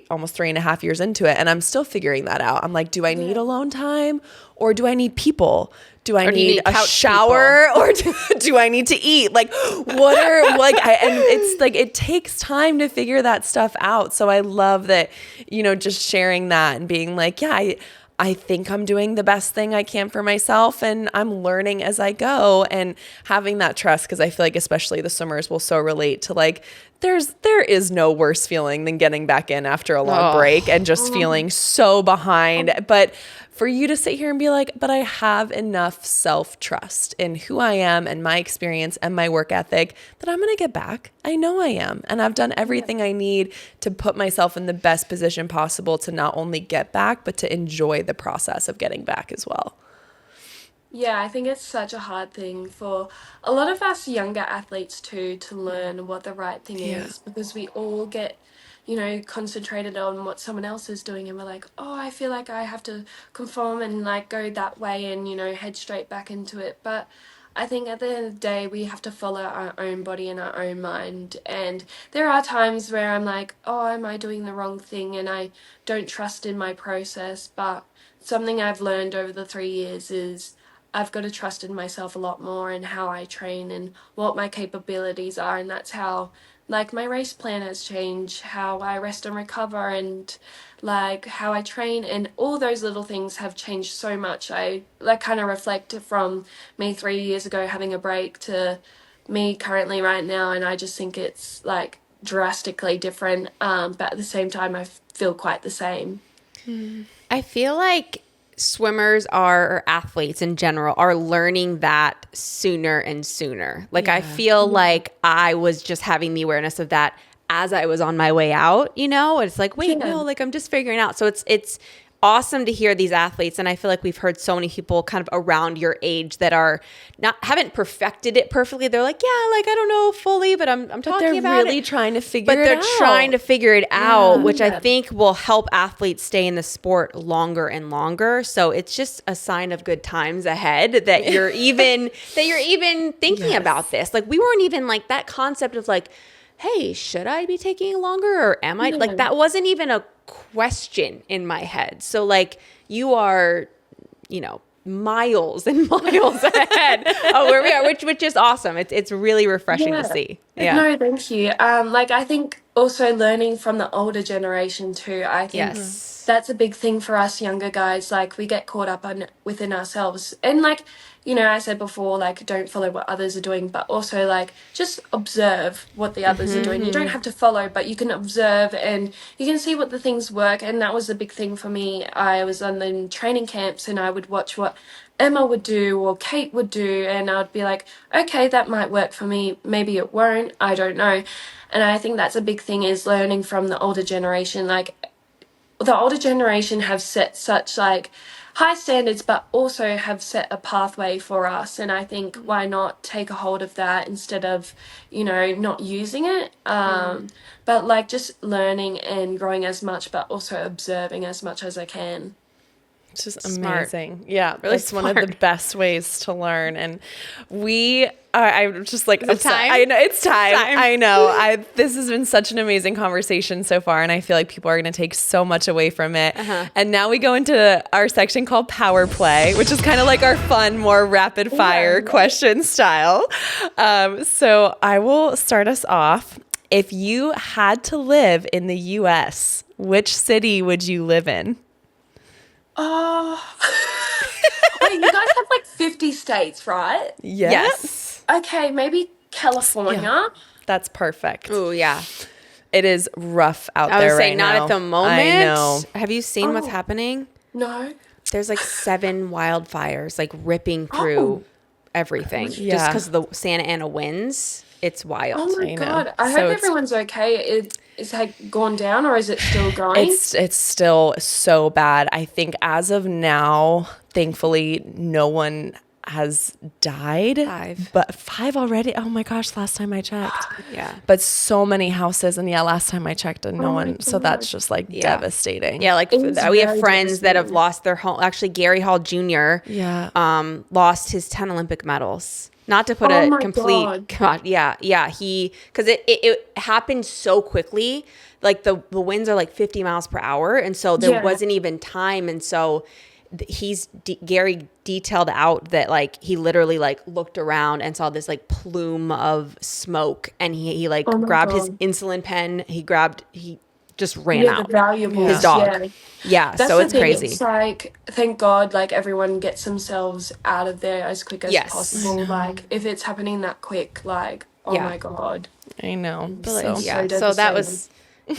almost 3.5 years into it, and I'm still figuring that out. I'm like, do I need alone time, or do I need people? Do I need a shower, or do I need to eat? Like, what are like? And it's like it takes time to figure that stuff out. So I love that, just sharing that and being like, yeah, I think I'm doing the best thing I can for myself, and I'm learning as I go, and having that trust, because I feel like especially the swimmers will so relate to like there is no worse feeling than getting back in after a long break and just feeling so behind. But for you to sit here and be like, but I have enough self-trust in who I am and my experience and my work ethic that I'm going to get back. I know I am. And I've done everything I need to put myself in the best position possible to not only get back, but to enjoy the process of getting back as well. Yeah, I think it's such a hard thing for a lot of us younger athletes too to learn what the right thing is, because we all get, concentrated on what someone else is doing, and we're like, oh, I feel like I have to conform and like go that way and, head straight back into it. But I think at the end of the day, we have to follow our own body and our own mind. And there are times where I'm like, oh, am I doing the wrong thing? And I don't trust in my process. But something I've learned over the 3 years is I've got to trust in myself a lot more and how I train and what my capabilities are. And that's how, like, my race plan has changed, how I rest and recover, and like how I train, and all those little things have changed so much. I like kind of reflect from me 3 years ago having a break to me currently right now, and I just think it's like drastically different. But at the same time, I feel quite the same. I feel like swimmers or athletes in general are learning that sooner and sooner. Like I feel like I was just having the awareness of that as I was on my way out, it's like, wait, no, like I'm just figuring it out. So it's awesome to hear these athletes. And I feel like we've heard so many people kind of around your age that haven't perfected it perfectly. They're like, yeah, like I don't know fully, but I'm talking about it. They're really trying to figure it out. But they're trying to figure it out, which I think will help athletes stay in the sport longer and longer. So it's just a sign of good times ahead that you're even thinking about this. Like we weren't even like that concept of like, hey, should I be taking longer, or am I like that wasn't even a question in my head. So like you are, miles and miles ahead of where we are, which is awesome. It's really refreshing to see. Yeah. No, thank you. Like I think also learning from the older generation too. I think that's a big thing for us younger guys. Like we get caught up within ourselves, and like I said before, like don't follow what others are doing, but also like just observe what the others are doing. You don't have to follow, but you can observe and you can see what the things work. And that was a big thing for me. I was on the training camps and I would watch what Emma would do or Kate would do, and I'd be like, okay, that might work for me, maybe it won't, I don't know. And I think that's a big thing, is learning from the older generation. Like the older generation have set such like high standards, but also have set a pathway for us, and I think why not take a hold of that instead of not using it, but like just learning and growing as much, but also observing as much as I can. It's just Smart. amazing. Yeah. Really That's one of the best ways to learn. And I'm just like, Is it time? I know it's time. I know. This has been such an amazing conversation so far. And I feel like people are going to take so much away from it. And now we go into our section called Power Play, which is kind of like our fun, more rapid fire question style. So I will start us off. If you had to live in the US, which city would you live in? Wait, you guys have like 50 states, right? Yes. Okay, maybe California. Yeah. That's perfect. Oh, yeah. It is rough out I there would say right not now. at the moment. I know. Have you seen what's happening? No. There's like 7 wildfires like ripping through everything just Yeah. because of the Santa Ana winds. It's wild. Oh my I know. God. I So hope it's- everyone's okay. Is like gone down or is it still going? It's still so bad. I think as of now, thankfully, no one has died. 5. But 5 already? Oh my gosh, last time I checked. Yeah. But so many houses. And yeah, last time I checked and no my one. So that's just like devastating. Yeah, like It's we have very friends that have devastating. lost their home. Actually, Gary Hall Jr. Lost his 10 Olympic medals. Not to put Oh a my complete God. yeah, because it happened so quickly. Like the winds are like 50 miles per hour, and so there wasn't even time. And so Gary detailed out that like he literally like looked around and saw this like plume of smoke, and he like Oh my grabbed his God. insulin pen. He just ran out. The valuables. His dog. Yeah. Yeah, That's so the it's thing. crazy. It's like, thank God, like everyone gets themselves out of there as quick as Yes. possible. Like if it's happening that quick, like, oh Yeah. my God. I know. So- Yeah, so so that was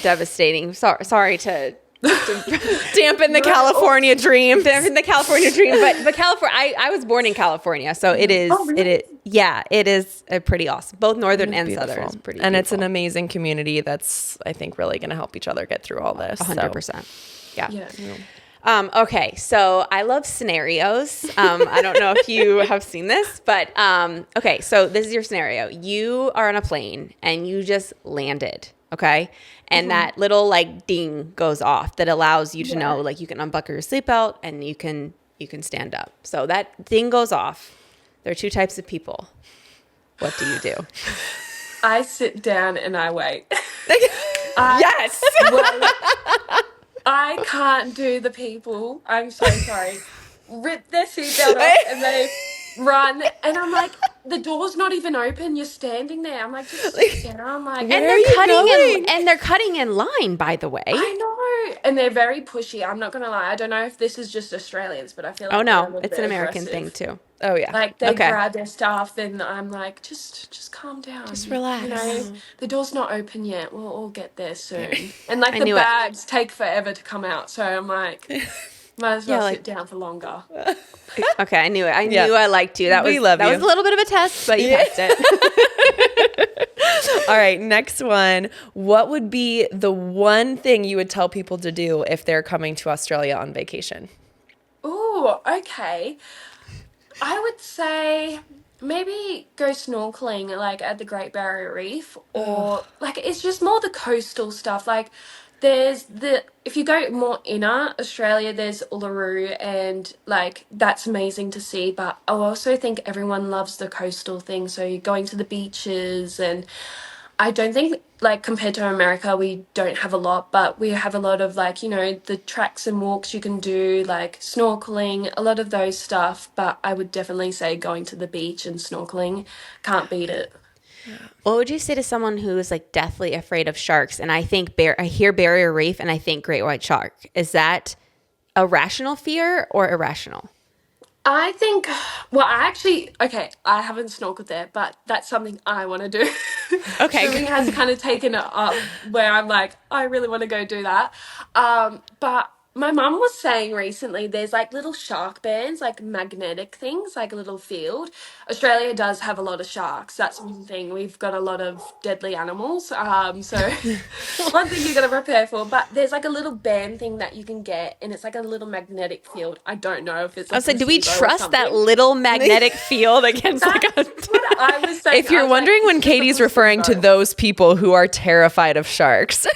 devastating. Sorry to dampen the California dream. in the California dream, but California. I was born in California, so it is. Oh, really? It is a pretty awesome. Both northern and Beautiful. southern. Is pretty and it's an beautiful. amazing community that's, I think, really going to help each other get through all this. 100%. Yeah. Yeah. Okay, so I love scenarios. I don't know if you have seen this, but okay, so this is your scenario. You are on a plane and you just landed, okay? And that little like ding goes off that allows you to know like you can unbuckle your seatbelt and you can stand up. So that ding goes off. There are 2 types of people. What do you do? I sit down and I wait. Yes. I can't do the people. I'm so sorry. Rip their seatbelt off and they run. And I'm like, the door's not even open. You're standing there. I'm like, just sit down. I'm like, And Where are you they're cutting in line, by the way. I know. And they're very pushy. I'm not going to lie. I don't know if this is just Australians, but I feel like Oh they're a no, little it's bit an American thing aggressive. too. Oh, yeah. Like they Okay. grab their stuff and I'm like, just calm down. Just relax. You know, the door's not open yet. We'll all get there soon. And like I the knew it. bags take forever to come out. So I'm like, might as well Yeah, like- sit down for longer. Okay, I knew it. I Yeah. knew I liked you. That We was love that you. was a little bit of a test, but you passed it. All right, next one. What would be the one thing you would tell people to do if they're coming to Australia on vacation? Ooh, okay. I would say maybe go snorkeling like at the Great Barrier Reef or like it's just more the coastal stuff. Like if you go more inner Australia, there's Uluru and like that's amazing to see. But I also think everyone loves the coastal thing. So you're going to the beaches and I don't think like compared to America we don't have a lot, but we have a lot of like, you know, the tracks and walks you can do, like snorkeling, a lot of those stuff. But I would definitely say going to the beach and snorkeling, can't beat it. What would you say to someone who is like deathly afraid of sharks? And I think I hear barrier reef and I think great white shark. Is that a rational fear or irrational? I think, well, I haven't snorkeled there, but that's something I want to do. Okay. Swimming has kind of taken it up where I'm like, I really want to go do that. But my mum was saying recently there's like little shark bands, like magnetic things, like a little field. Australia does have a lot of sharks. That's one thing. We've got a lot of deadly animals. So one thing you got to prepare for. But there's like a little band thing that you can get, and it's like a little magnetic field. I don't know if it's. I was like, do we placebo or trust that something. little magnetic field against like a... That's what I was saying. If you're I was wondering like, when it's just a Katie's referring to placebo. those people who are terrified of sharks.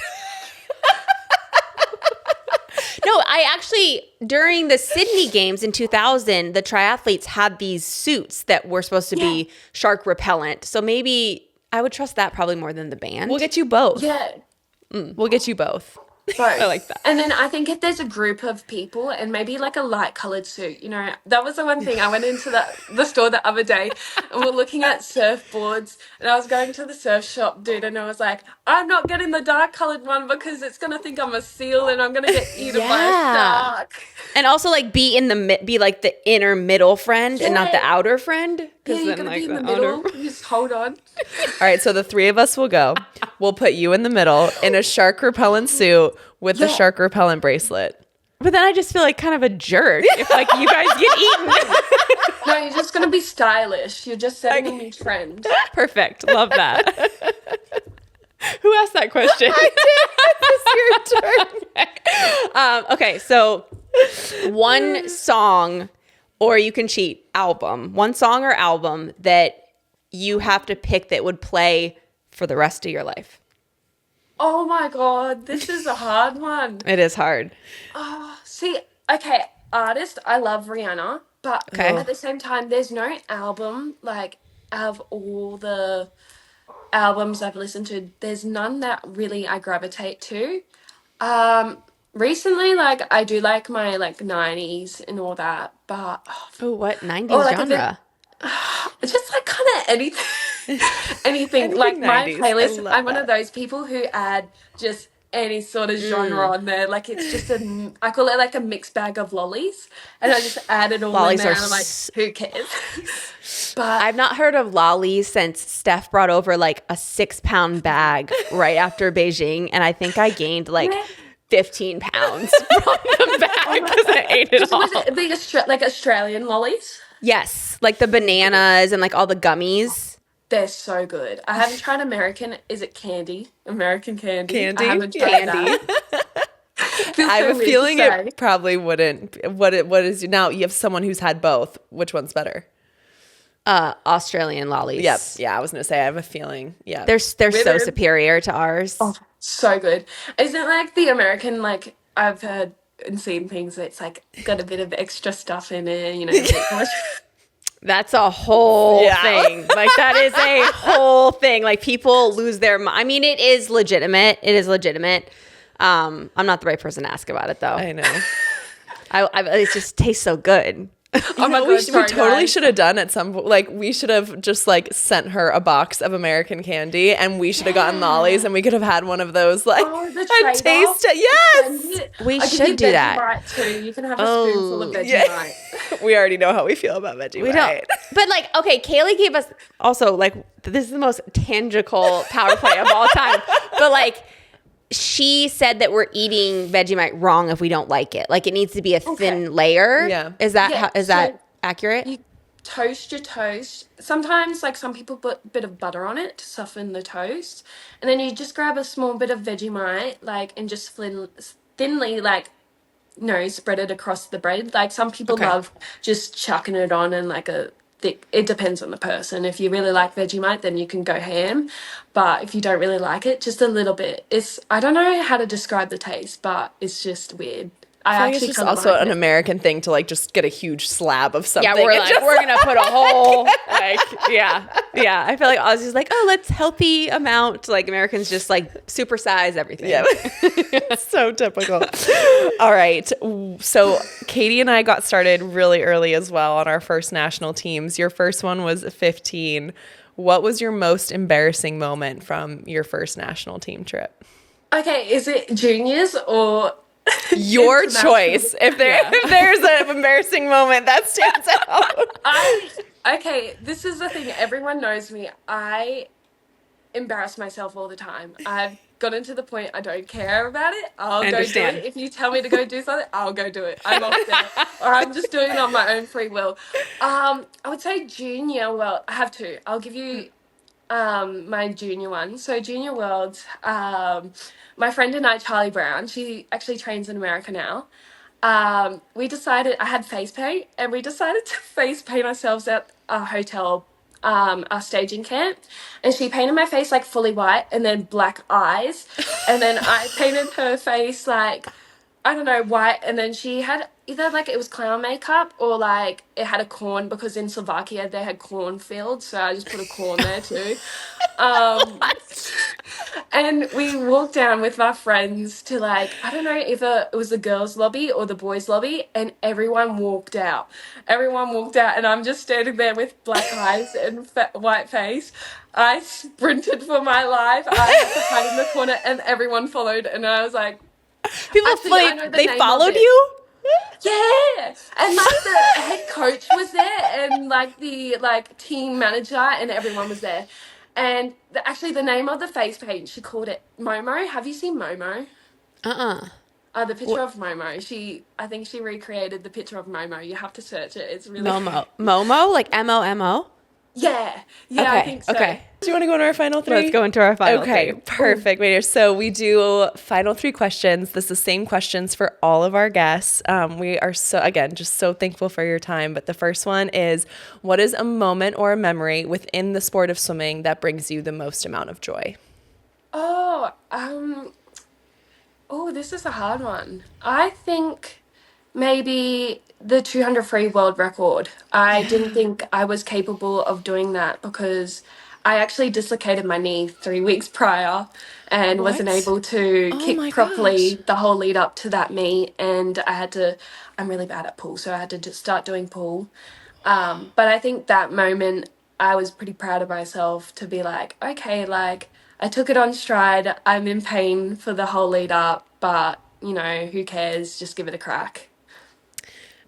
No, I actually, during the Sydney Games in 2000, the triathletes had these suits that were supposed to be shark repellent. So maybe I would trust that probably more than the band. We'll get you both. Yeah. We'll get you both. Both. I like that. And then I think if there's a group of people and maybe like a light colored suit, that was the one thing. I went into the store the other day and we're looking at surfboards and I was going to the surf shop, dude, and I was like, I'm not getting the dark colored one because it's going to think I'm a seal and I'm going to get eaten by a shark. And also like be like the inner middle friend and not the outer friend. Yeah, you're going to be in the middle. You just hold on. All right, so the three of us will go. We'll put you in the middle in a shark repellent suit with the shark repellent bracelet. But then I just feel like kind of a jerk if like you guys get eaten. No, you're just going to be stylish. You're just setting a new trend. Perfect. Love that. Who asked that question? I did. It's your turn. Okay, so one song, or you can cheat, album. One song or album that you have to pick that would play for the rest of your life. Oh my God, this is a hard one. It is hard. Okay, artist, I love Rihanna, but at the same time, there's no album, like, out of all the albums I've listened to, there's none that really I gravitate to. Recently, like, I do like my, like, 90s and all that, but... Oh, what 90s genre? It's just, like, kind of anything. Anything. Like, my 90s. playlist, I love I'm one of those people who add just any sort of genre on there. Like, it's just I call it, like, a mixed bag of lollies. And I just add it all Lollies in there, are and I'm like, who cares? But I've not heard of lollies since Steph brought over, like, a 6-pound bag right after Beijing, and I think I gained, like... 15 pounds from the bag because I ate it all. was it the like Australian lollies? Yes, like the bananas and like all the gummies. They're so good. I haven't tried American. Is it candy? American candy. Candy? I haven't tried that. I have a feeling it probably wouldn't. What is now? You have someone who's had both. Which one's better? Australian lollies. Yep. Yeah, I was gonna say I have a feeling. Yeah, they're so superior to ours. Oh, so good. Isn't like the American, like, I've heard and seen things that's like got a bit of extra stuff in it, That's a whole thing. Like, that is a whole thing. Like, people lose their mind. I mean, it is legitimate. I'm not the right person to ask about it, though. I know. It just tastes so good. Oh my God, we totally should have done at some point. Like, we should have just like sent her a box of American candy, and we should have gotten lollies, and we could have had one of those. Like, and taste it. Yes, we should do that. Vegemite too. You can have a spoonful of Vegemite. Yeah. We already know how we feel about Vegemite. We don't. But like, okay, Kaylee gave us also like this is the most tangible power play of all time. But like, she said that we're eating Vegemite wrong if we don't like it. Like, it needs to be a thin layer. Yeah. Is that that accurate? You toast your toast. Sometimes, like, some people put a bit of butter on it to soften the toast. And then you just grab a small bit of Vegemite, like, and just thinly, like, spread it across the bread. Like, some people love just chucking it on and, like, it depends on the person. If you really like Vegemite, then you can go ham. But if you don't really like it, just a little bit. I don't know how to describe the taste, but it's just weird. I think actually it's just also like an American thing to like just get a huge slab of something. Yeah, we're gonna put a whole yeah. I feel like Aussies is like, oh, let's healthy amount. Like, Americans just like supersize everything. Yeah, so typical. All right, so Katie and I got started really early as well on our first national teams. Your first one was 15. What was your most embarrassing moment from your first national team trip? Okay, is it juniors or? Your choice. If there's an embarrassing moment that stands out. Okay, this is the thing. Everyone knows me. I embarrass myself all the time. I've gotten to the point I don't care about it. I'll go do it. If you tell me to go do something, I'll go do it. I'm off there. Or I'm just doing it on my own free will. I would say junior. Well, I have two. I'll give you my junior one. So Junior Worlds, my friend and I, Charlie Brown, she actually trains in America now. We decided, I had face paint, and we decided to face paint ourselves at our hotel, our staging camp. And she painted my face like fully white and then black eyes. And then I painted her face like I don't know, white, and then she had either like it was clown makeup or like it had a corn because in Slovakia they had cornfields, so I just put a corn there too. Um, and we walked down with my friends to like, I don't know if it was the girls' lobby or the boys' lobby, and everyone walked out. Everyone walked out, and I'm just standing there with black eyes and white face. I sprinted for my life. I had to hide in the corner, and everyone followed, and I was like, People actually, I know the they name of followed it. you? Yeah, and like the head coach was there, and like the like team manager, and everyone was there. And actually, the name of the face paint, she called it Momo. Have you seen Momo? The picture of Momo. I think she recreated the picture of Momo. You have to search it. It's really Momo, like Momo. yeah, I Okay, think so. okay. Do you want to go into our final three? Let's go into our final Okay, three. perfect. Wait, so we do final three questions. This is the same questions for all of our guests. We are just so thankful for your time. But the first one is, what is a moment or a memory within the sport of swimming that brings you the most amount of joy? Oh, this is a hard one. I think maybe the 200 free world record. I didn't think I was capable of doing that because I actually dislocated my knee 3 weeks prior and wasn't What? able to Oh kick my gosh. properly the whole lead up to that meet. And I'm really bad at pool, so I had to just start doing pool. But I think that moment I was pretty proud of myself to be like, okay, like I took it on stride. I'm in pain for the whole lead up, but who cares? Just give it a crack.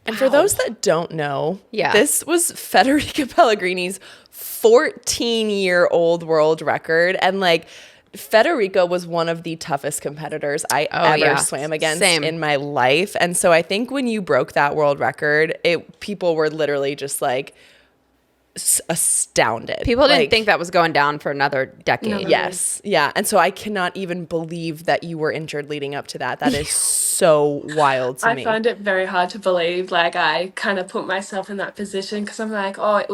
And for those that don't know, Yeah. this was Federica Pellegrini's 14-year-old world record. And like, Federica was one of the toughest competitors I ever swam against in my life. And so I think when you broke that world record, people were literally just like astounded. People didn't think that was going down for another decade. No. Yes. Yeah. And so I cannot even believe that you were injured leading up to that. That is so wild to me. I find it very hard to believe. Like, I kind of put myself in that position because I'm like, I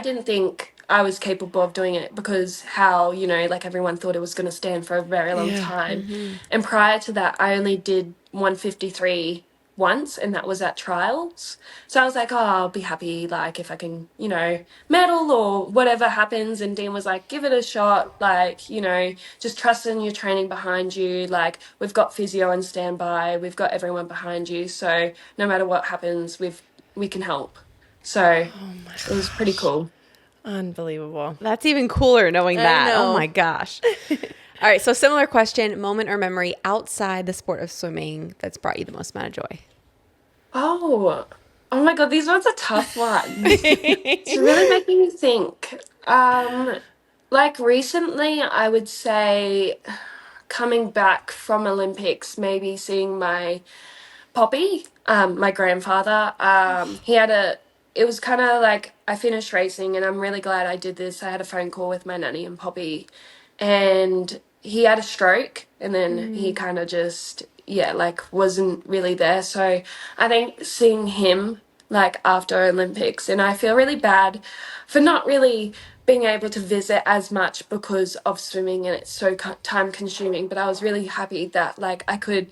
didn't think I was capable of doing it because how, like everyone thought it was going to stand for a very long time. And prior to that, I only did 153 once, and that was at trials. So I was like, oh, I'll be happy, like, if I can, medal or whatever happens. And Dean was like, give it a shot, like, just trust in your training behind you. Like, we've got physio on standby, we've got everyone behind you. So no matter what happens, we can help. So it was pretty cool. Unbelievable. That's even cooler knowing that. know. Oh my gosh. All right, so similar question, moment or memory outside the sport of swimming that's brought you the most amount of joy. Oh my God, these ones are tough ones. It's really making me think. Like recently, I would say coming back from Olympics, maybe seeing my Poppy, my grandfather. It was kind of like I finished racing, and I'm really glad I did this. I had a phone call with my nanny and Poppy, and he had a stroke, and then he kind of just, yeah, like wasn't really there. So I think seeing him like after Olympics, and I feel really bad for not really being able to visit as much because of swimming and it's so time consuming, but I was really happy that like I could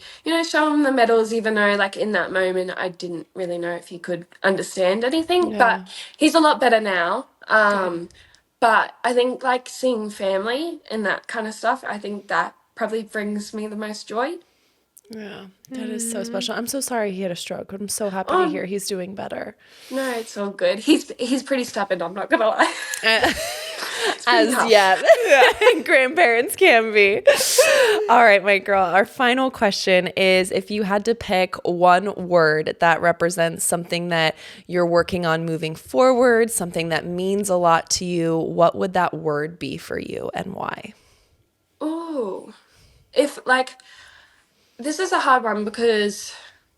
show him the medals, even though like in that moment I didn't really know if he could understand anything. But he's a lot better now. But I think like seeing family and that kind of stuff, I think that probably brings me the most joy. Yeah, that is so special. I'm so sorry he had a stroke. I'm so happy to hear he's doing better. No, it's all good. He's pretty stubborn, I'm not gonna lie. As yet, grandparents can be. All right, my girl. Our final question is, if you had to pick one word that represents something that you're working on moving forward, something that means a lot to you, what would that word be for you and why? Oh, if like this is a hard one because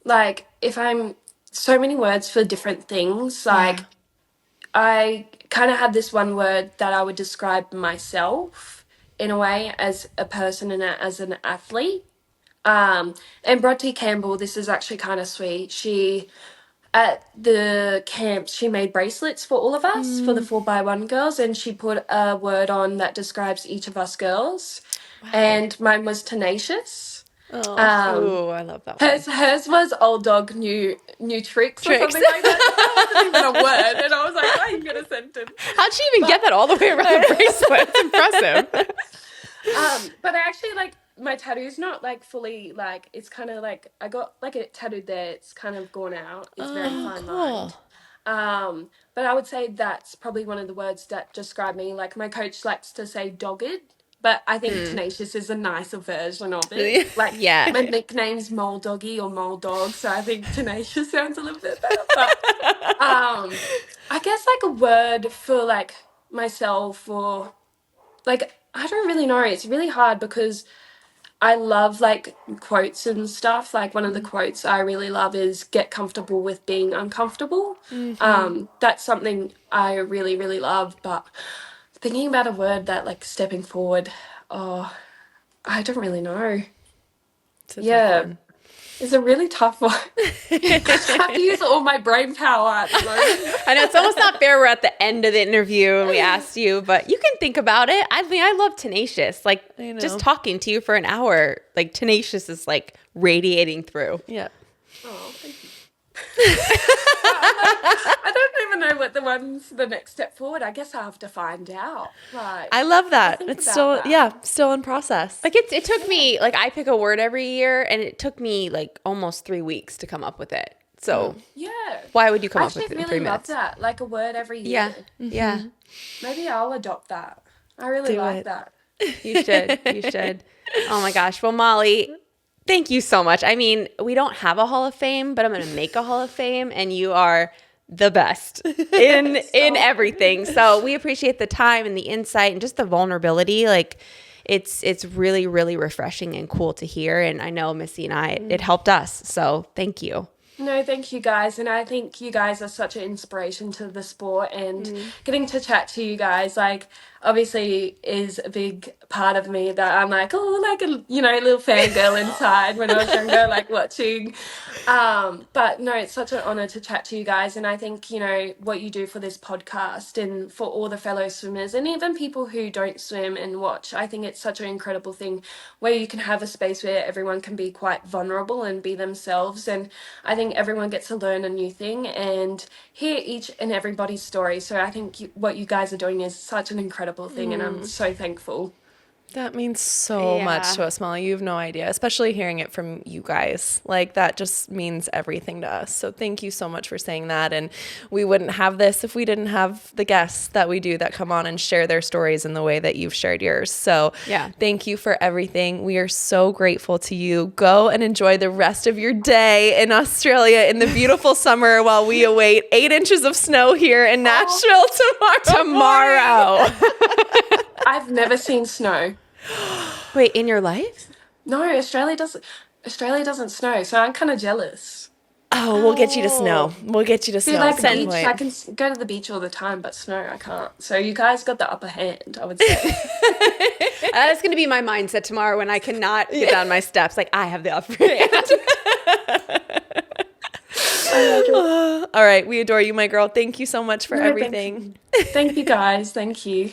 like if I'm so many words for different things, like I kind of had this one word that I would describe myself in a way as a person and as an athlete. And Bronte Campbell, this is actually kind of sweet. She at the camps she made bracelets for all of us for the 4x1 girls, and she put a word on that describes each of us girls. And mine was tenacious. Ooh, I love that one. Hers was old dog, new tricks or something like that. That wasn't even a word, and I was like, why are you gonna sentence? How'd she even get that all the way around the bracelet? It's impressive. But I actually like my tattoo's not like fully like it's kind of like I got like it tattooed there. It's kind of gone out. It's very fine lined. But I would say that's probably one of the words that describe me. Like my coach likes to say dogged, but I think tenacious is a nicer version of it. Like my nickname's Mole Doggy or Mole Dog, so I think tenacious sounds a little bit better. But I guess like a word for like myself or like I don't really know. It's really hard because I love like quotes and stuff. Like one of the quotes I really love is get comfortable with being uncomfortable. That's something I really, really love. But thinking about a word that like stepping forward, oh, I don't really know. Yeah. It's a really tough one. I have to use all my brain power at the moment. I know it's almost not fair. We're at the end of the interview and we asked you, but you can think about it. I mean, I love tenacious. Like just talking to you for an hour, like tenacious is like radiating through. Yeah. Oh, thank you. I don't even know what the next step forward. I guess I have to find out. Right. I love that. It's still, still in process. Like it took me, like I pick a word every year and it took me like almost 3 weeks to come up with it. So why would you come up with it in 3 minutes? I love that. Like a word every year. Yeah. Maybe I'll adopt that. I really like that. You should. You should. Oh my gosh. Well, Mollie, thank you so much. I mean, we don't have a Hall of Fame, but I'm going to make a Hall of Fame, and you are the best in everything. So we appreciate the time and the insight and just the vulnerability. Like it's really, really refreshing and cool to hear. And I know Missy and I, it helped us. So thank you. No, thank you guys. And I think you guys are such an inspiration to the sport, and getting to chat to you guys, like, obviously is a big part of me that I'm like, oh, like a, little fangirl inside when I was younger, like watching. But no, it's such an honor to chat to you guys. And I think, what you do for this podcast and for all the fellow swimmers and even people who don't swim and watch, I think it's such an incredible thing where you can have a space where everyone can be quite vulnerable and be themselves. And I think everyone gets to learn a new thing and hear each and everybody's story. So I think what you guys are doing is such an incredible thing, and I'm so thankful. That means so much to us, Mollie. You have no idea, especially hearing it from you guys. Like, that just means everything to us. So thank you so much for saying that. And we wouldn't have this if we didn't have the guests that we do that come on and share their stories in the way that you've shared yours. So thank you for everything. We are so grateful to you. Go and enjoy the rest of your day in Australia in the beautiful summer while we await 8 inches of snow here in Nashville tomorrow. I've never seen snow. Wait, in your life? No, Australia doesn't snow, so I'm kind of jealous. Oh, we'll get you to snow. We'll get you to snow. Like beach, I can go to the beach all the time, but snow I can't. So you guys got the upper hand, I would say. That's going to be my mindset tomorrow when I cannot get down my steps. Like, I have the upper hand. All right. We adore you, my girl. Thank you so much for everything. Thank you guys. Thank you.